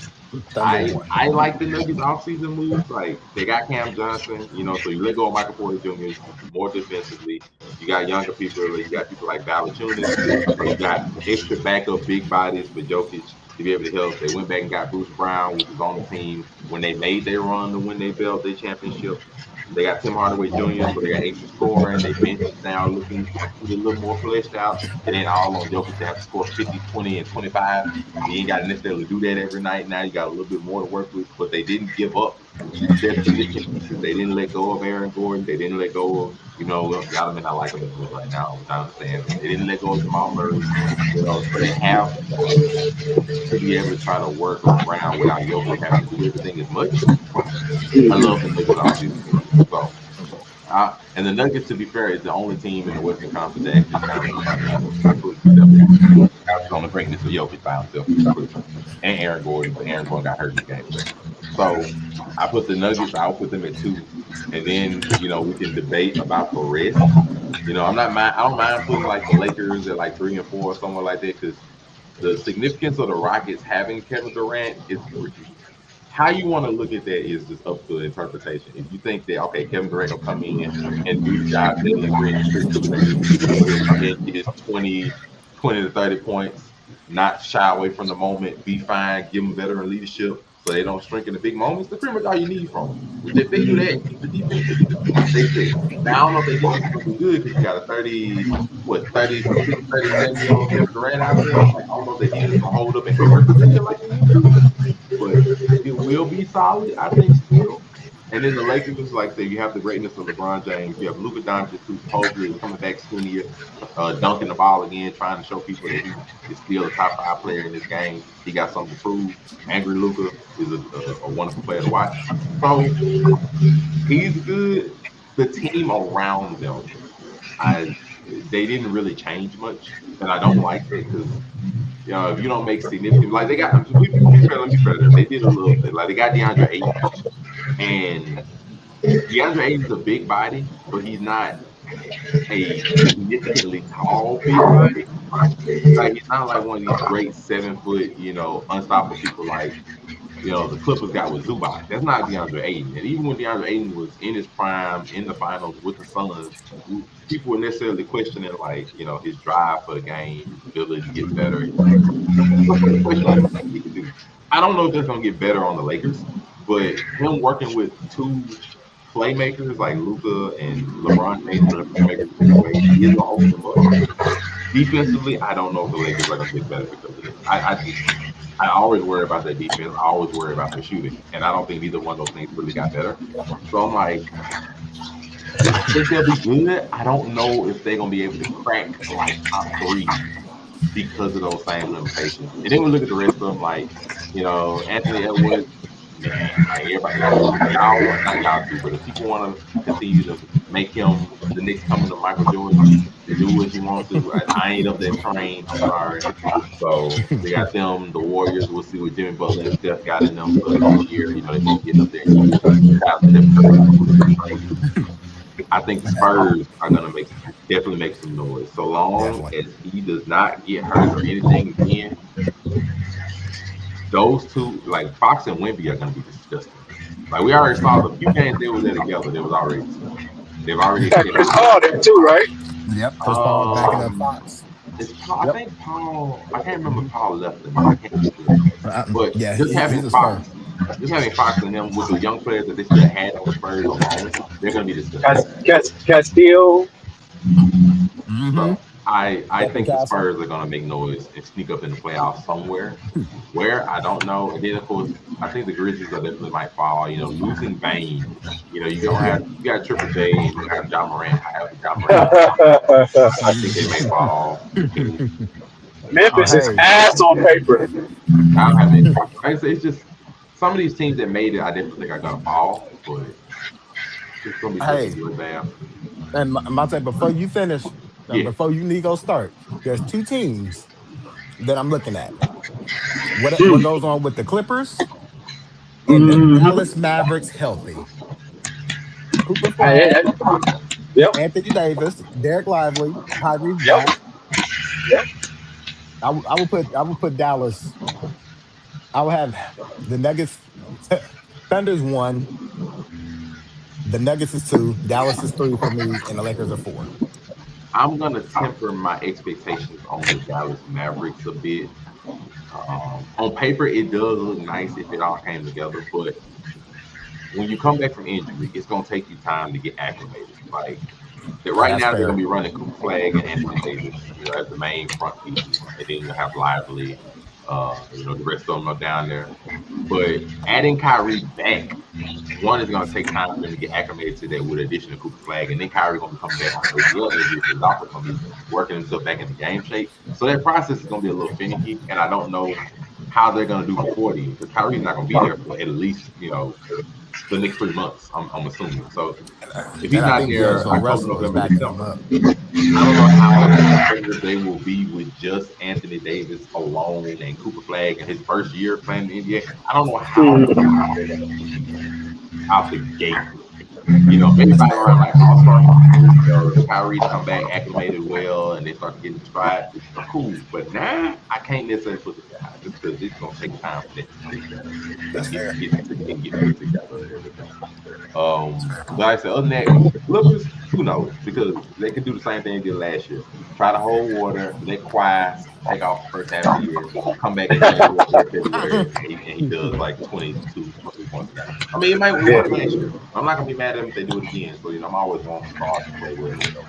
Thunder is I one. I like the Nuggets offseason moves. Like they got Cam Johnson, so you let go of Michael Porter Jr. more defensively. You got younger people. You got people like Valanciunas. So you got extra backup big bodies for Jokic to be able to help. They went back and got Bruce Brown, which was on the team when they made their run to win their championship. They got Tim Hardaway Jr., so they got extra scoring. They bench is now looking a little more fleshed out. It ain't all on Jokic to have to score 50, 20, and 25. You ain't got to necessarily do that every night. Now you got a little bit more to work with, but they didn't give up their significant pieces. They didn't let go of Aaron Gordon. They didn't let go of, y'all may not like him as much right now, which I understand, but they didn't let go of Jamal Murray. So they have pieces to be able to try to work around without Jokic having to do everything as much. I love the Nuggets offseason moves. So, and the Nuggets, to be fair, is the only team in the Western Conference that actually challenged by putting himself on the greatness of Jokic by himself, to be clear, and Aaron Gordon, but Aaron Gordon got hurt in Game 7. So I put the Nuggets. I'll put them at two, and then we can debate about the rest. I'm not mind. I don't mind putting like the Lakers at like 3 and 4 or somewhere like that because the significance of the Rockets having Kevin Durant is how you want to look at that is just up to interpretation. If you think that okay, Kevin Durant will come in and do the job Jalen Green and Chris Duke need to do, he'll come in, get his 20 to 30 points, not shy away from the moment, be fine, give them veteran leadership so they don't shrink in the big moments. That's pretty much all you need from them. If they do that, keep the defense, they fit. Now I don't know if their defense is gonna be good because you got a 37-year-old Kevin Durant out there. Like I don't know if their defense gonna hold up in every possession like they used to, but it will be solid, I think, still. And then the Lakers, like I say, you have the greatness of LeBron James. You have Luka Doncic, who supposedly is coming back skinnier, dunking the ball again, trying to show people that he is still a top 5 player in this game. He got something to prove. Angry Luka is a wonderful player to watch. So he's good. The team around them, they didn't really change much, and I don't like that because if you don't make significant, like they got, be fair, let me be fair to them. They did a little thing. Like they got DeAndre Ayton, and DeAndre Ayton's a big body, but he's not a significantly tall big body. Like he's not like one of these great 7 foot, unstoppable people like the Clippers got with Zubac. That's not DeAndre Ayton. And even when DeAndre Ayton was in his prime in the finals with the Suns, people were necessarily questioning like his drive for the game, his ability to get better, questioning what he could do. I don't know if that's gonna get better on the Lakers, but him working with two playmakers like Luka and LeBron James, who are playmakers in different ways, is gonna open them up. Defensively, I don't know if the Lakers are gonna get better because of that. I always worry about their defense. I always worry about their shooting, and I don't think either one of those things really got better. So I'm like, I think they'll be good. I don't know if they're gonna be able to crack like top 3 because of those same limitations. And then we look at the rest of them, like, Anthony Edwards, man, like everybody, y'all want, not y'all too, but if people want to continue to make him the next coming of Michael Jordan, do what you want to. I ain't up that train. I'm sorry. So they got them, the Warriors. We'll see what Jimmy Butler and Steph got in them for this year. They both getting up there in years. Steph Curry is crazy. I think the Spurs are gonna definitely make some noise. So long Definitely. as he does not get hurt or anything again, those two, like Fox and Wemby, are gonna be disgusting. Like we already saw the few games they were there together, they was already disgusting. They've already Got established. Chris Paul there too, right? Yep. Chris Paul backing up Um, Fox. it's Paul. I Yep. think Paul. I can't remember if Paul left or not. I can't be sure. But Yeah, just having he's a Spur. Fox, and him with the young players that they still had on the Spurs alone, they're gonna be disgusting. Castile. Mm-hmm. So I Second think the castle. Spurs are gonna make noise and sneak up in the playoffs somewhere. Where I don't know. And then of course I think the Grizzlies are definitely might fall. You know, losing Bane. You know, you got Triple J and you have John Morant. However, John Morant. I think they may fall. Phoenix. Oh, Memphis is hey, ass on paper. I don't have any. Like I say, it's just some of these teams that made it. I definitely think are gonna fall, but it's gonna be such a hey, bloodbath. and Monte, before you finish, Yeah. before you Nico start, there's two teams that I'm looking at. What Mm. goes on with the Clippers and the Mm-hmm. Dallas Mavericks healthy? Cooper I, Flag, yep. Anthony Davis, Derek Lively, Kyrie's Yep. back. Yep. I would put Dallas. I would have the Nuggets. Thunder's one. The Nuggets is two. Dallas is three for me, and the Lakers are four. I'm gonna temper my expectations on the Dallas Mavericks a bit. On paper, it does look nice if it all came together, but when you come back from injury, it's gonna take you time to get acclimated. Like that Yeah, right that's now, they're gonna fair. be running Cooper Flag and Anthony Davis, you know, as the main front pieces, and then you'll have Lively. You know, the rest of them are down there. But adding Kyrie back, one is going to take time for them to get acclimated to that with addition to Cooper Flag, and then Kyrie going to be coming back on ACL injury, so he's also going to be working himself back into game shape. So that process is going to be a little finicky, and I don't know how they're going to do before then because Kyrie's not going to be there for at least the next 3 months. I'm assuming. So if he's And I not think there D'Angelo October, Russell is November, backing him December, up. I don't know how competitive they will be with just Anthony Davis alone and Cooper Flag in his first year playing in the NBA. I don't know how Mm. competitive they're going to be out the gate. You know, maybe That's by fair. around like All Star, you know, Kyrie's come back acclimated well and they start getting the stride. Cool, but now I can't necessarily put the guy just because it's gonna take time for that to come together That's fair. and get put together and everything. Fair. But like I said, other than that, Clippers, who knows? Because they could do the same thing they did last year. Try to hold water, let Kawhi take off the first half of the year, come back in January or February, and he does like 22, 23 points a game. I mean, it Yeah. worked last year. I'm not gonna be mad at them if they do it again. So I'm always wanting stars to play well as well.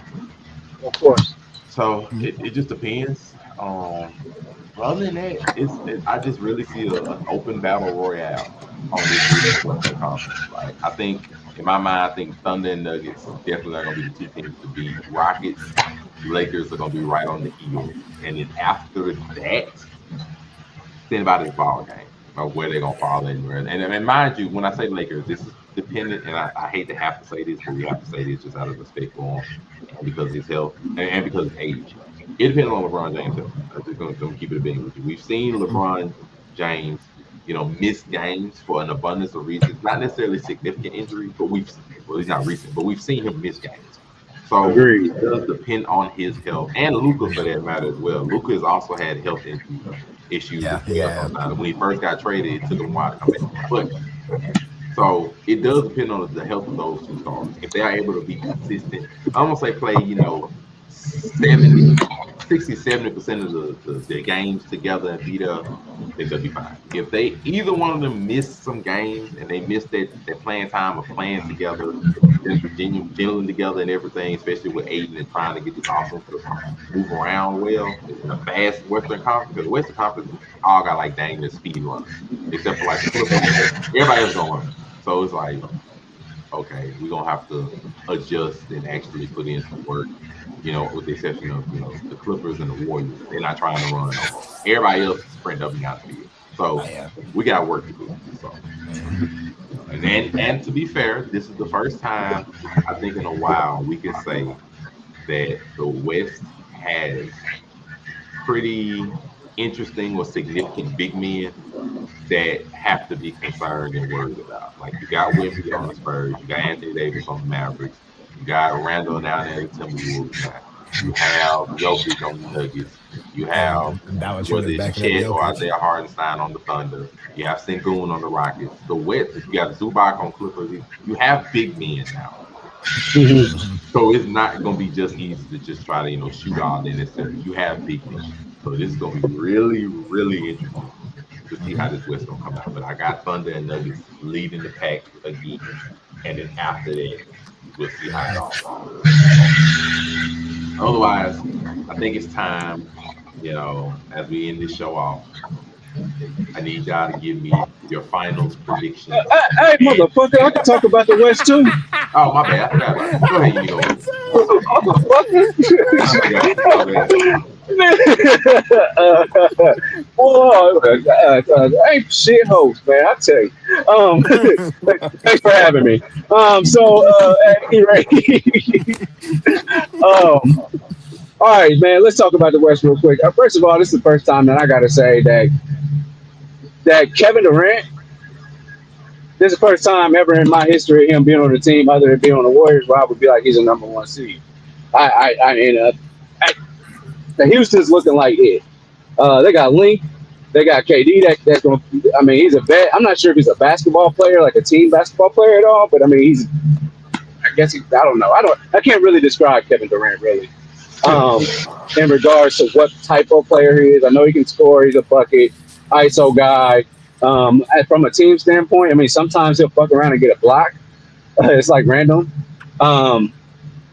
Of course. So it just depends. Other than that, I just really see an open battle royale on this Western Conference. Like I think in my mind, I think Thunder and Nuggets definitely are gonna be the two teams to beat. Rockets, Lakers are gonna be right on the heels, and then after that, it's anybody's ball game of where they're gonna fall in. And mind you, when I say Lakers, this is dependent, and I hate to have to say this, but we have to say this just out of respect for him and because of his health and because of his age. It depends on LeBron James' health. I'm just gonna keep it a being with you. We've seen LeBron James, miss games for an abundance of reasons, not necessarily significant injuries, but he's not recent, but we've seen him miss games. So Agreed. it does depend on his health and Luca for that matter as well. Luca has also had health issues as Yeah, well yeah. sometimes. When he first got traded, it took him a while to come back. But so it does depend on the health of those two stars. If they are able to be consistent, I'm gonna say play, 70, 60, 70% of the games together and be there, then they'll be fine. If they either one of them miss some games and they miss that playing time of playing together, gelling together and everything, especially with Aiden and trying to get this offense to move around well in a fast Western Conference, because the Western Conference all got like dang near speed runners, except for like the Clippers. Everybody else gonna run. So it's like, okay, we're gonna have to adjust and actually put in some work. With the exception of the Clippers and the Warriors, they're not trying to run no more. Everybody else is sprint up and down the field. So Yeah. we got work to do. So Mhm. and to be fair, this is the first time I think in a while we can say that the West has pretty interesting or significant big men that have to be concerned and worried about. Like you got Wemby on the Spurs, you got Anthony Davis on the Mavericks, you got Randall down there at the Timberwolves now. You have Jokic on the Nuggets. You have And whether Valanciunas it's backing up Chet or Jokic. Isaiah Hardenstein on the Thunder. You have Sengun on the Rockets. The West, you got Zubac on Clippers. You have big men now. Mhm. So it's not going to be just easy to just try to shoot all in necessarily. You have big men. So this is going to be really, really interesting to see how Mhm. this West gonna come out. But I got Thunder and Nuggets leading the pack again, and then after that, we'll see how it all falls. So, Mhm. so. Mhm. So. Otherwise, I think it's time, as we end this show off, I need y'all to give me your finals predictions. Hey, And motherfucker, I can talk about the West too. oh, my bad, I forgot about that. Go ahead, you can go with it. Motherfucker. I forgot. My bad. Ain't shit host, man. I tell you. Thanks for having me. At any rate, all right, man. Let's talk about the West real quick. First of all, this is the first time that I got to say that Kevin Durant. This is the first time ever in my history of him being on the team, other than being on the Warriors, where I would be like he's a number one seed. I the Houston's looking like it. They got Link, they got KD. That's going. I mean, he's a vet. I'm not sure if he's a basketball player, like a team basketball player at all. But I mean, he's. I guess he. I don't know. I can't really describe Kevin Durant really. Um, in regards to what type of player he is, I know he can score. He's a bucket, ISO guy. From a team standpoint, I mean, sometimes he'll fuck around and get a block. It's like random. Um,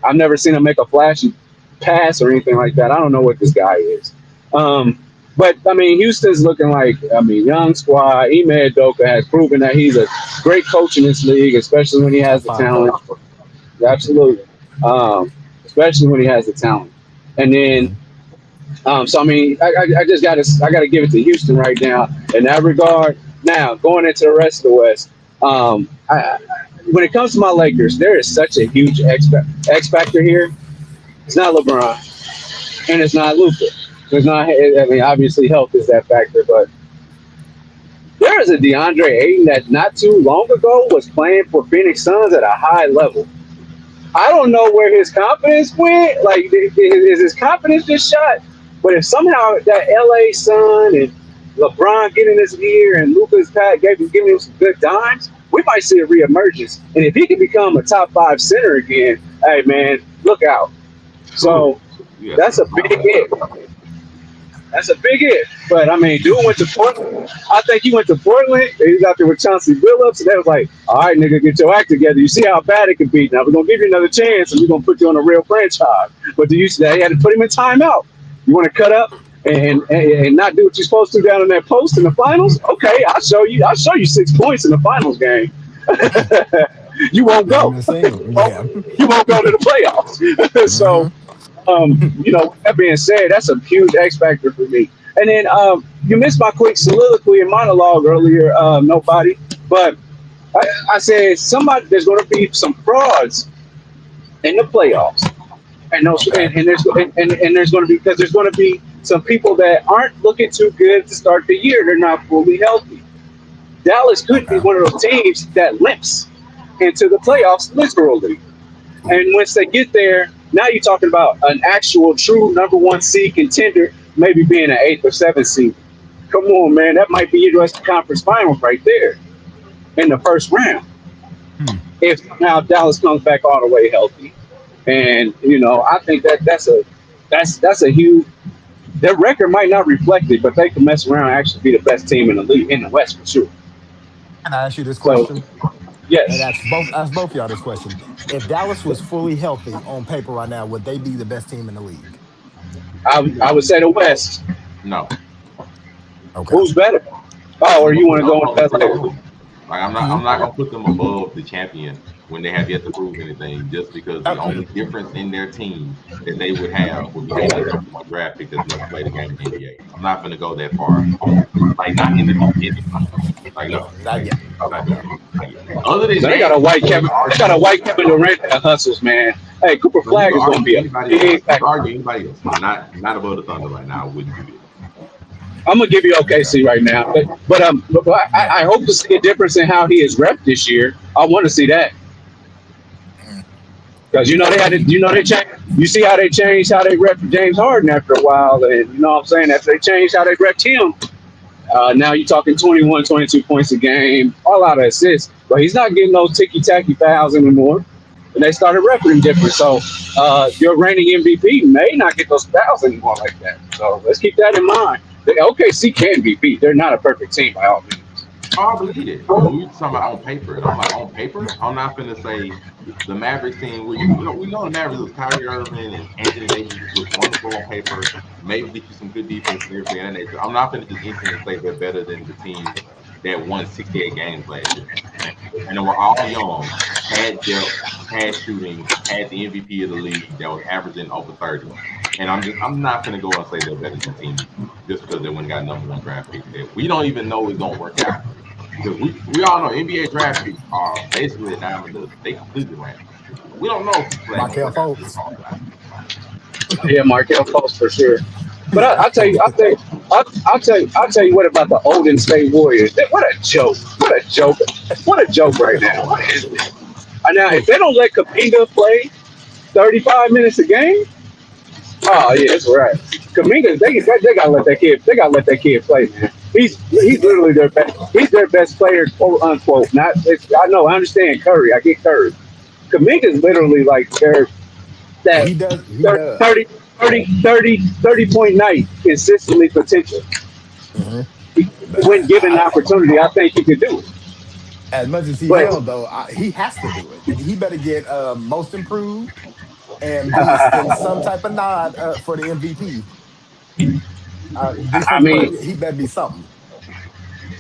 I've never seen him make a flashy pass or anything like that. I don't know what this guy is. Um, but I mean, Houston's looking like young squad. Ime Udoka has proven that he's a great coach in this league, especially when he has Top the five talent. coach. Absolutely, especially when he has the talent. And then, Mhm. so I mean, I just gotta give it to Houston right now in that regard. Now going into the rest of the West, when it comes to my Lakers, there is such a huge X factor here. It's not LeBron and it's not Luka. There's not. I mean, obviously health is that factor, but there is a DeAndre Ayton that not too long ago was playing for Phoenix Suns at a high level. I don't know where his confidence went. Like, is his confidence just shot? But if somehow that LA Sun and LeBron getting his ear and Luka's pat giving him some good dimes, we might see a reemergence. And if he can become a top five center again, hey man, look out. Ooh, So you got that's a something big wrong. hit. That's a big hit. But I mean, dude went to Portland. I think he went to Portland. And he was out there with Chauncey Billups, and they was like, "All right, nigga, get your act together. You see how bad it can be. Now we're gonna give you another chance, and we're gonna put you on a real franchise." But do you see that he had to put him in timeout? You want to cut up and not do what you're supposed to down in that post in the finals? Okay, I'll show you. I'll show you 6 points in the finals game. You won't Plain go. and simple. Yeah. You won't go to the playoffs. Hmm. That being said, that's a huge X factor for me. And then you missed my quick soliloquy and monologue earlier, nobody. But I said somebody there's going to be some frauds in the playoffs, and those Okay. and there's going to be because there's going to be some people that aren't looking too good to start the year. They're not fully healthy. Dallas could be Okay. one of those teams that limps into the playoffs literally. And once they get there, now you're talking about an actual true number one seed contender, maybe being an eighth or seventh seed. Come on, man, that might be your Western Conference Finals right there in the first round. Hmm. If now Dallas comes back all the way healthy, and I think that's a huge. Their record might not reflect it, but they can mess around and actually be the best team in the league in the West for sure. Can I ask you this So question? And yes, ask both y'all this question. If Dallas was fully healthy on paper right now, would they be the best team in the league? I would say the West. No, Okay. Who's better? Oh, or you want to go no, with that later? no. Like Hmm. I'm not gonna put them above the champion when they have yet to prove anything. Just because the only difference in their team that they would have would be getting a number one draft pick that's never played a game in the NBA. I'm not gonna go that far. Like not in the beginning. Like no, Not like yet. I'm not doing Okay. it. Not yet. Other than So they got that, a white you Kevin. can They got a argue. white Kevin Durant that hustles, man. Hey, Cooper No, you Flag can is going to argue be a anybody else. big You can factor. argue anybody else, but not above the Thunder right now. I wouldn't do that. I'm gonna give you Okay. OKC right now, but Yeah. I hope to see a difference in how he is repped this year. I want to see that Mhm. because they had to, they changed. You see how they changed how they rep James Harden after a while, and you know what I'm saying after they changed how they repped him. Now you're talking 21, 22 points a game, a lot of assists, but he's not getting those ticky tacky fouls anymore. And they started repping him different. So your reigning MVP may not get those fouls anymore like that. So let's keep that in mind. The OKC can be beat. They're not a perfect team by all means. I believe it. But we talking about on paper, and I'm like, on paper, I'm not finna say the Mavericks team. We know the Mavericks was Kyrie Irving and Anthony Davis look wonderful on paper. Maybe get you some good defense and everything of that nature. I'm not finna just instantly say they're better than the team that won 68 games last year, and they were all young, had depth, had shooting, had the MVP of the league that was averaging over 30. And I'm not gonna go and say they're better than team just because they went and got number one draft pick that we don't even know is gonna work out. Because we all know NBA draft picks are basically a dime a dozen. They completely random. We don't know if this gonna Markel work out for the Fultz. most part. Yeah, Markel Fultz for sure. But Yeah. I'll tell you what about the Golden State Warriors. What a joke! What a joke! What a joke right now! What is this? Now, if they don't let Kaminga play 35 minutes a game, oh yeah, that's right. Kaminga, they gotta let that kid. They gotta let that kid play, man. He's literally their best. He's their best player, quote unquote. Not. I know. I understand Curry. I get Curry. Kaminga's literally like their that He does. He 30, does. 30, 30 point night consistently potential. Hmm. When given the opportunity, I think he could do it. As much as he But held, though, he has to do it. He better get most improved and be in some type of nod for the MVP. I Defensive mean, player, he better be something.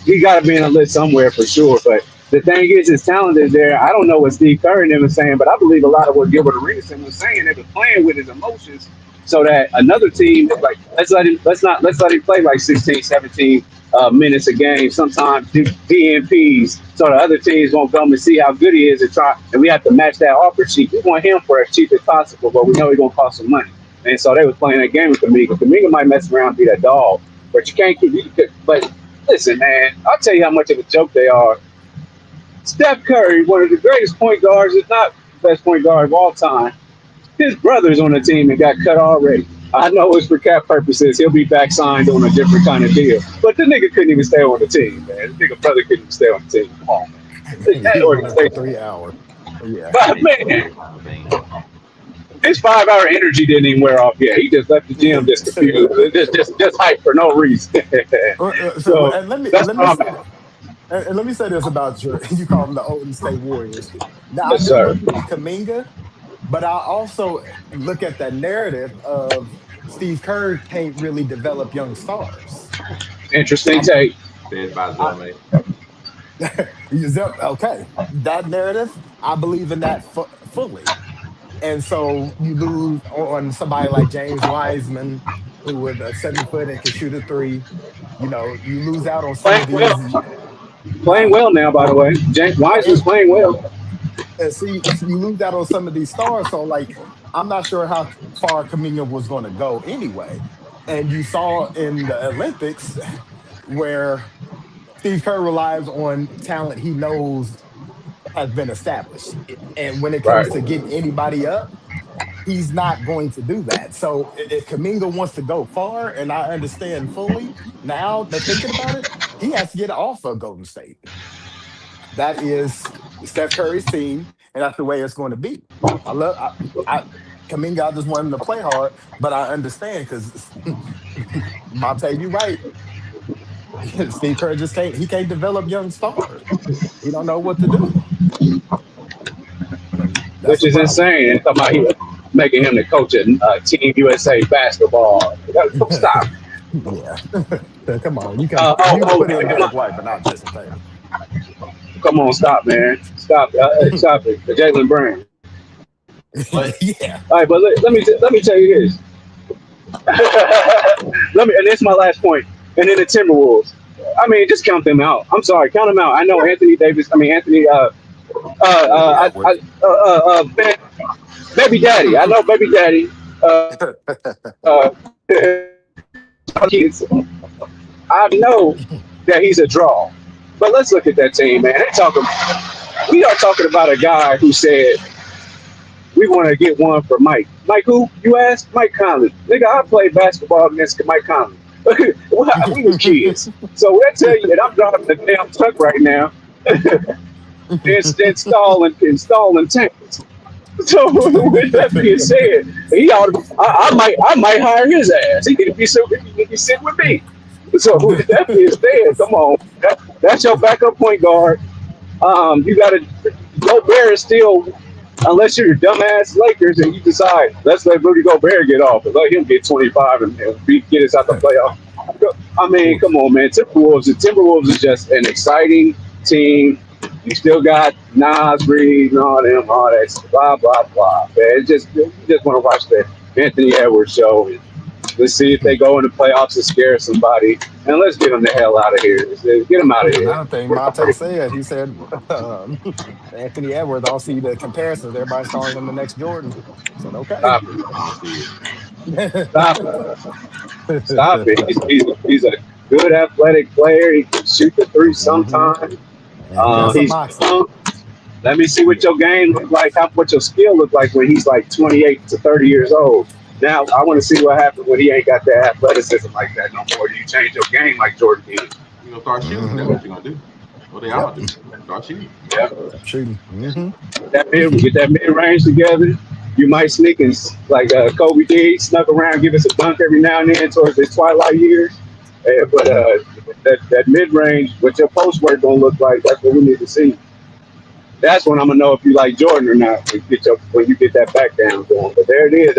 he got to be in a list somewhere for sure. But the thing is, his talent is there. I don't know what Steve Kerr and them was saying, but I believe a lot of what Gilbert Arenas was saying, they were playing with his emotions so that another team, like, let's let him play like 16, 17 minutes a game, sometimes DNPs, so the other teams won't come and see how good he is and try, and we have to match that offer sheet. We want him for as cheap as possible, but we know he's going to cost some money. And so they was playing that game with Kaminga. Kaminga might mess around and be that dog, but you can't keep. But listen, man, I'll tell you how much of a joke they are. Steph Curry, one of the greatest point guards, if not the best point guard of all time, his brother's on the team and got cut already. I know it's for cap purposes. He'll be back signed on a different kind of deal. But the nigga couldn't even stay on the team, man. The nigga brother couldn't even stay on the team. Come on, man. He That was on there for organization. 3 hours. Yeah. But man, his 5 hour energy didn't even wear off yet. He just left the gym just confused. Just hype for no reason. So, So and let me that's let what me I'm say at. and let me say this about your you call them the Golden State Warriors. Now I Yes, do sir. look at Kaminga, but I also look at that narrative of Steve Kerr can't really develop young stars. Interesting I'm take. Said by I Zelme. okay. That narrative, I believe in that fully. And so you lose on somebody like James Wiseman, who was 7 foot and could shoot a three. You lose out on some Playing of well. these, Playing huh? well now, by the way. James Yeah, Wiseman's playing well. and see, you lose out on some of these stars. So, like, I'm not sure how far Kaminga was going to go anyway. And you saw in the Olympics where Steve Kerr relies on talent he knows has been established. And when it comes Right. to getting anybody up, he's not going to do that. So if Kaminga wants to go far, and I understand fully now that thinking about it, he has to get off of Golden State. That is Steph Curry's team, and that's the way it's going to be. I Kaminga, I just want him to play hard, but I understand because Monte, you right. Steve Kerr just can't develop young stars. He don't know what to do. And that's Which the is problem. insane. And talking about he making him the coach at Team USA basketball. Stop. Yeah. Come on. You can put in Derek White, but not Jason Tatum. Come on, stop, man. Stop. Stop it. Jalen Brown. Yeah. All right, but let me tell you this. And this is my last point. And then the Timberwolves. I mean, just count them out. I'm sorry, count them out. I know Anthony Davis. I mean Anthony. Edwards. Baby Daddy. I know Baby Daddy. Uh, kids. I know that he's a draw. But let's look at that team, man. We are talking about a guy who said we want to get one for Mike. Mike who? You asked? Mike Conley. Nigga, I played basketball against Mike Conley. We was kids. So when I tell you that I'm driving the damn truck right now, installing tanks. So with that being said, I might hire his ass. He can be sitting with me. So with that being said, come on. That's your backup point guard. You got to Gobert is still, unless you're dumbass Lakers and you decide let's let Rudy Gobert get off and let him get 25 and get us out the playoff. I mean, come on, man. Timberwolves is just an exciting team. You still got Nas Reed and all that blah blah blah. Man, you just want to watch the Anthony Edwards show. And let's see if they go in the playoffs and scare somebody, and let's get them the hell out of here. Get them out of here. Another thing Monte said, he said, um, Anthony Edwards, I'll see the comparisons. Everybody's calling him the next Jordan. I said, okay. Stop it. I don't see it. Stop it. Stop it. He's a good athletic player. He can shoot the three hmm sometimes. And he got some He's moxie. young. Let me see what your game look like, what your skill look like when he's like 28 to 30 years old. Now I want to see what happens when he ain't got that athleticism like that no more. Do you change your game like Jordan did? You gonna start shooting? That's hmm what you're gonna do. What they all Yep. do. Start shooting. Yeah. Stop shooting. Get that mid range together. You might sneak and like Kobe did, snuck around, give us a dunk every now and then towards his twilight years. But Yeah. that mid range, what your post work gonna look like, that's what we need to see. That's when I'm gonna know if you like Jordan or not. When you get that back down going. But there it is.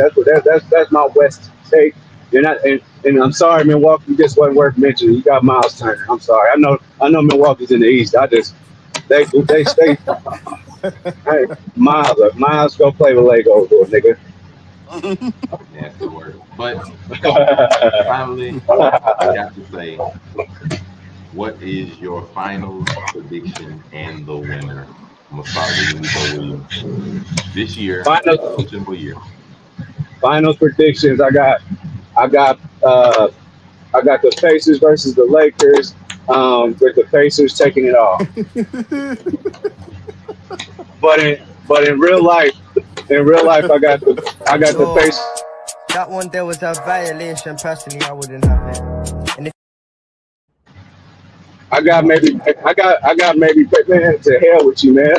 That's my West take. You're not, and I'm sorry, Milwaukee, you just wasn't worth mentioning. You got Miles Turner. I'm sorry. I know Milwaukee's in the East. They stay. Hey, Miles, go play with Legos, little nigga. Nasty word. But finally, we have to say, what is your finals prediction and the winner? I'm gonna start with you, Nico Williams. This year, Finals, simple year. finals predictions. I got, uh, I got the Pacers versus the Lakers. With the Pacers taking it off. But in real life, I got the So Pacers. that one there was a violation. Personally, I wouldn't have it. And if I got maybe man to hell with you, man.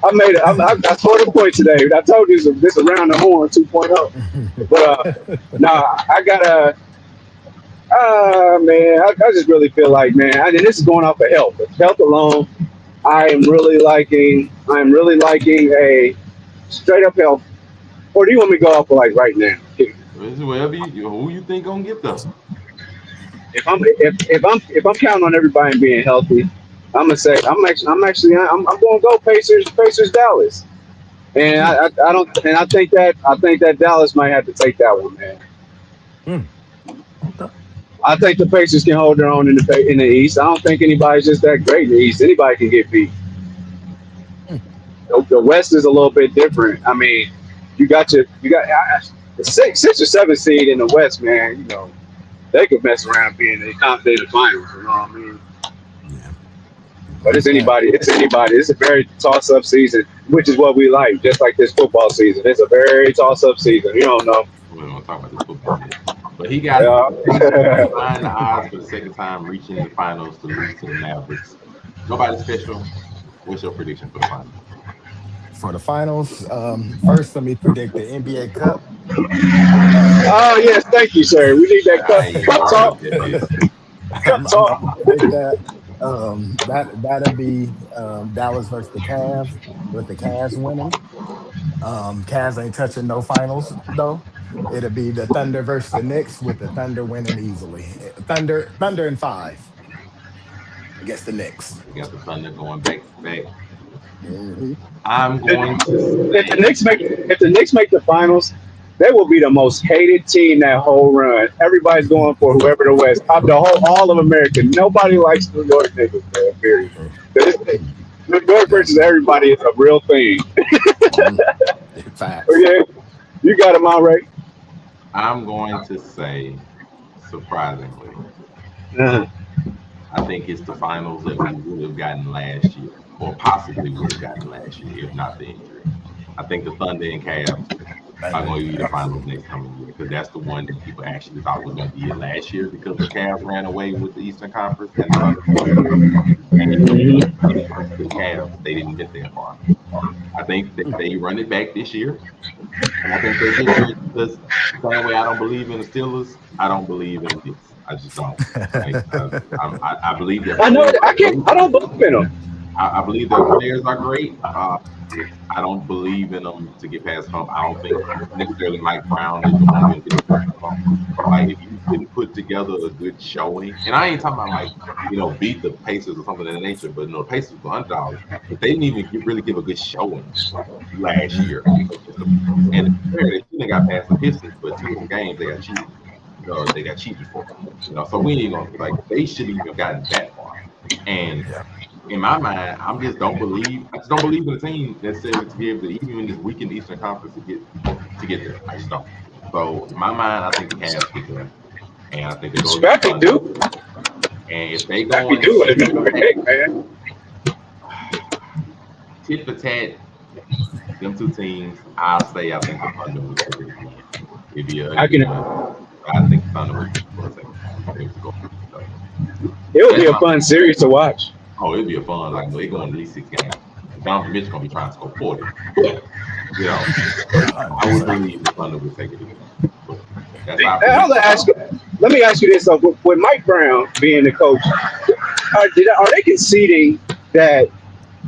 I scored a point today. I told you this around the horn 2.0. But nah, I got a man. I just really feel like man, and this is going off of health. Health alone, I'm really liking a straight up health. Or do you want me to go off of like right now? This is wherever who you think gonna get them. If I'm counting on everybody being healthy, I'm gonna say I'm gonna go Pacers Dallas, and I don't and I think that Dallas might have to take that one, man. Mm, okay. I think the Pacers can hold their own in the East. I don't think anybody's just that great in the East. Anybody can get beat. Mm, The West is a little bit different. I mean, you got the six or seven seed in the West, man. They could mess around being in the finals. You know what I mean? yeah. But Like that. It's anybody. It's a very toss-up season, which is what we like. Just like this football season, it's a very toss-up season. You don't know. We don't talk about this football yet. But he got Yeah. behind the odds for the second time, reaching the finals to lose to the Mavericks. Nobody special. What's your prediction for the finals? For the finals, first, let me predict the NBA Cup. Um, Oh yes, thank you, sir. We need that I ain't even cup gonna argue talk. with that mess. Cup I'm gonna predict that. That'll be Dallas versus the Cavs, with the Cavs winning. Cavs ain't touching no finals though. It'll be the Thunder versus the Knicks, with the Thunder winning easily. Thunder in five against the Knicks. We got the Thunder going back to back. hmm I'm going to If the say, Knicks make the finals, they will be the most hated team that whole run. Everybody's going for whoever the West. All of America. Nobody likes New York niggas, man. Period. New York versus everybody is a real thing. Facts. Okay, you got him all right. I'm going to say, surprisingly, Uh, I think it's the finals that we would have gotten last year, or possibly would have gotten last year, if not the injury. I think the Thunder and Cavs are going to be the finals next coming year, because that's the one that people actually thought was going to be it last year, because the Cavs ran away with the Eastern Conference and the Thunder didn't. And even though they did the Cavs, they didn't get that far. I think that they run it back this year. And I think they get there because the same way I don't believe in the Steelers, I don't believe in the Knicks. I just don't. Like I believe their I know. players I are can't. great. I don't believe in them. I believe their players are great. I don't believe in them to get past hump. I don't think necessarily Mike Brown is the one who's going to get them past hump. Like if you can put together a good showing, and I ain't talking about like beat the Pacers or something of that nature, but the Pacers were underdogs, but they didn't even really give a good showing last year against them. And to be fair, they shouldn't have got past the Pistons, but two of them games they got cheated. They got cheated for. So we ain't gonna like they shouldn't even have gotten that far. And Yeah. in my mind, I just don't believe in the team necessarily to be able to even in this weakened Eastern Conference to get there. I just don't. So in my mind, I think the Cavs get there, and I think they go against the Scrappy Thunder. do. And if they Scrappy go in do. Man. tit for tat, them two teams, I'll say I think the Thunder would take it again. It'd be an I ugly can. one. I think the Thunder would take it for a second time if they was to go against each other. It would That's be a my fun series to watch. Oh, it'd be a fun. Like they going at least 6 games. Donovan Mitchell gonna be trying to score 40. But I would 100%. believe the Thunder would take it again. But that's our Now, prediction. let me ask you this: with Mike Brown being the coach, are they conceding that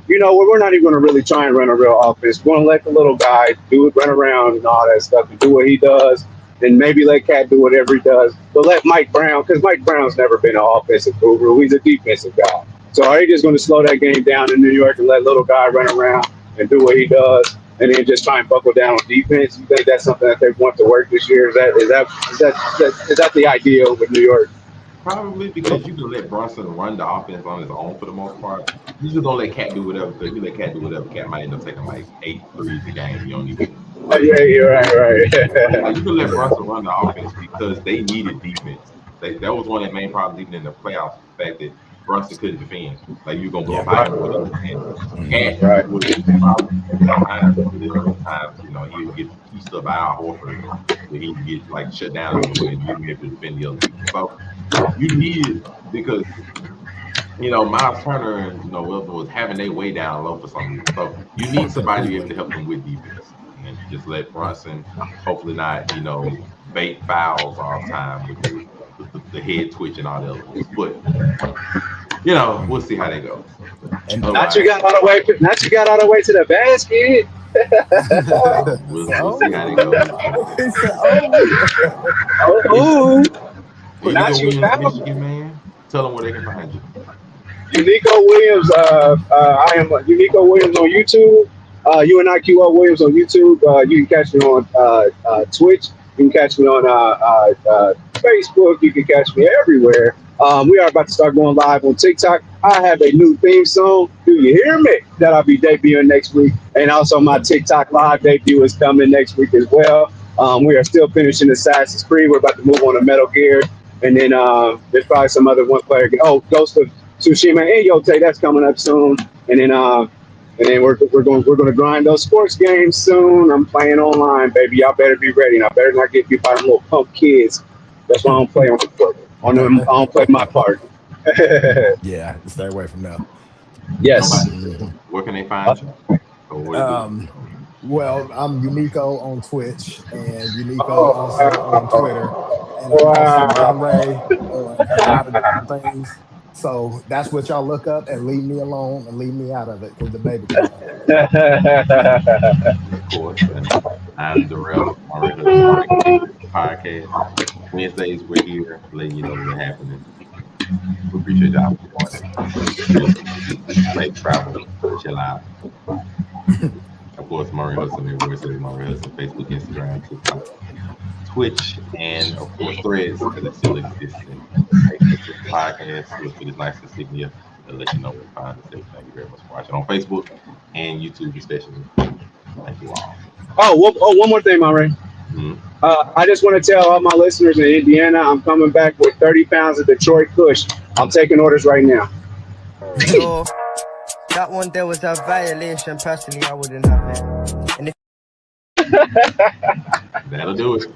we're not even going to really try and run a real offense? We're going to let the little guy run around and all that stuff, and do what he does, and maybe let Cat do whatever he does, but let Mike Brown, because Mike Brown's never been an offensive guru; he's a defensive guy. So are they just going to slow that game down in New York and let little guy run around and do what he does, and then just try and buckle down on defense? You think that's something that they want to work this year? Is that the ideal with New York? Probably because you can let Brunson run the offense on his own for the most part. You just gonna let Cat do whatever because you let Cat do whatever. Cat might end up taking like 8 threes a game. You don't even Yeah, you're right. like you can let Brunson run the offense because they needed defense. That was one of the main problems even in the playoffs, the fact that Brunson couldn't defend. Like you're gonna blow Yeah. by him with other hands. Cat Right. was probably sometimes he would get pieced up by Al Horford, where he'd get like shut down a little bit and you'd be able to defend the other people. So you needed because Miles Turner and Wilson was having their way down low for some reason. So you need somebody to be able to help them with defense and just let Brunson hopefully not bait fouls all the time with the head twitch and all the other ones. But we'll see how that goes. And Not you got all the way to the basket. We'll see how that goes. He said, Oh, Unico not you Williams, found Michigan, man. Tell them where they can find you. Unico Williams. I am Unico Williams on YouTube. UNIQO Williams on YouTube. You can catch me on Twitch. You can catch me on Facebook. You can catch me everywhere. We are about to start going live on TikTok. I have a new theme song. Do you hear me? That I'll be debuting next week. And also my TikTok live debut is coming next week as well. We are still finishing Assassin's Creed. We're about to move on to Metal Gear. And then there's probably some other one player. Oh, Ghost of Tsushima and Yote, that's coming up soon. And then we're going to grind those sports games soon. I'm playing online, baby. Y'all better be ready. And I better not get beat by them little pump kids. That's why I don't play on the court. I don't play my part. yeah, stay away from that. Yes. Where can they find you? Or what Well, I'm Unico on Twitch and Unico also on Twitter. And I'm also Monray on a lot of different things. So that's what y'all look up and leave me alone and leave me out of it because the baby crying. Of course. And I'm Darrell, Monray podcast. Wednesdays we're here letting you know what's happening. We appreciate y'all for joining. Safe travels. Chill out. Of course, Murray Hudson everywhere. So Murray Hudson, Facebook, Instagram, TikTok, Twitch, and of course Threads, because it still exists. And hey, this podcast, look for this nice insignia to let you know where to find us. Thank you very much for watching on Facebook and YouTube, especially. Thank you all. One more thing, Monray. Mm-hmm. I just want to tell all my listeners in Indiana, I'm coming back with 30 pounds of Detroit Kush. I'm taking orders right now. So that one there was a violation. Personally, I wouldn't have it. And if That'll do it.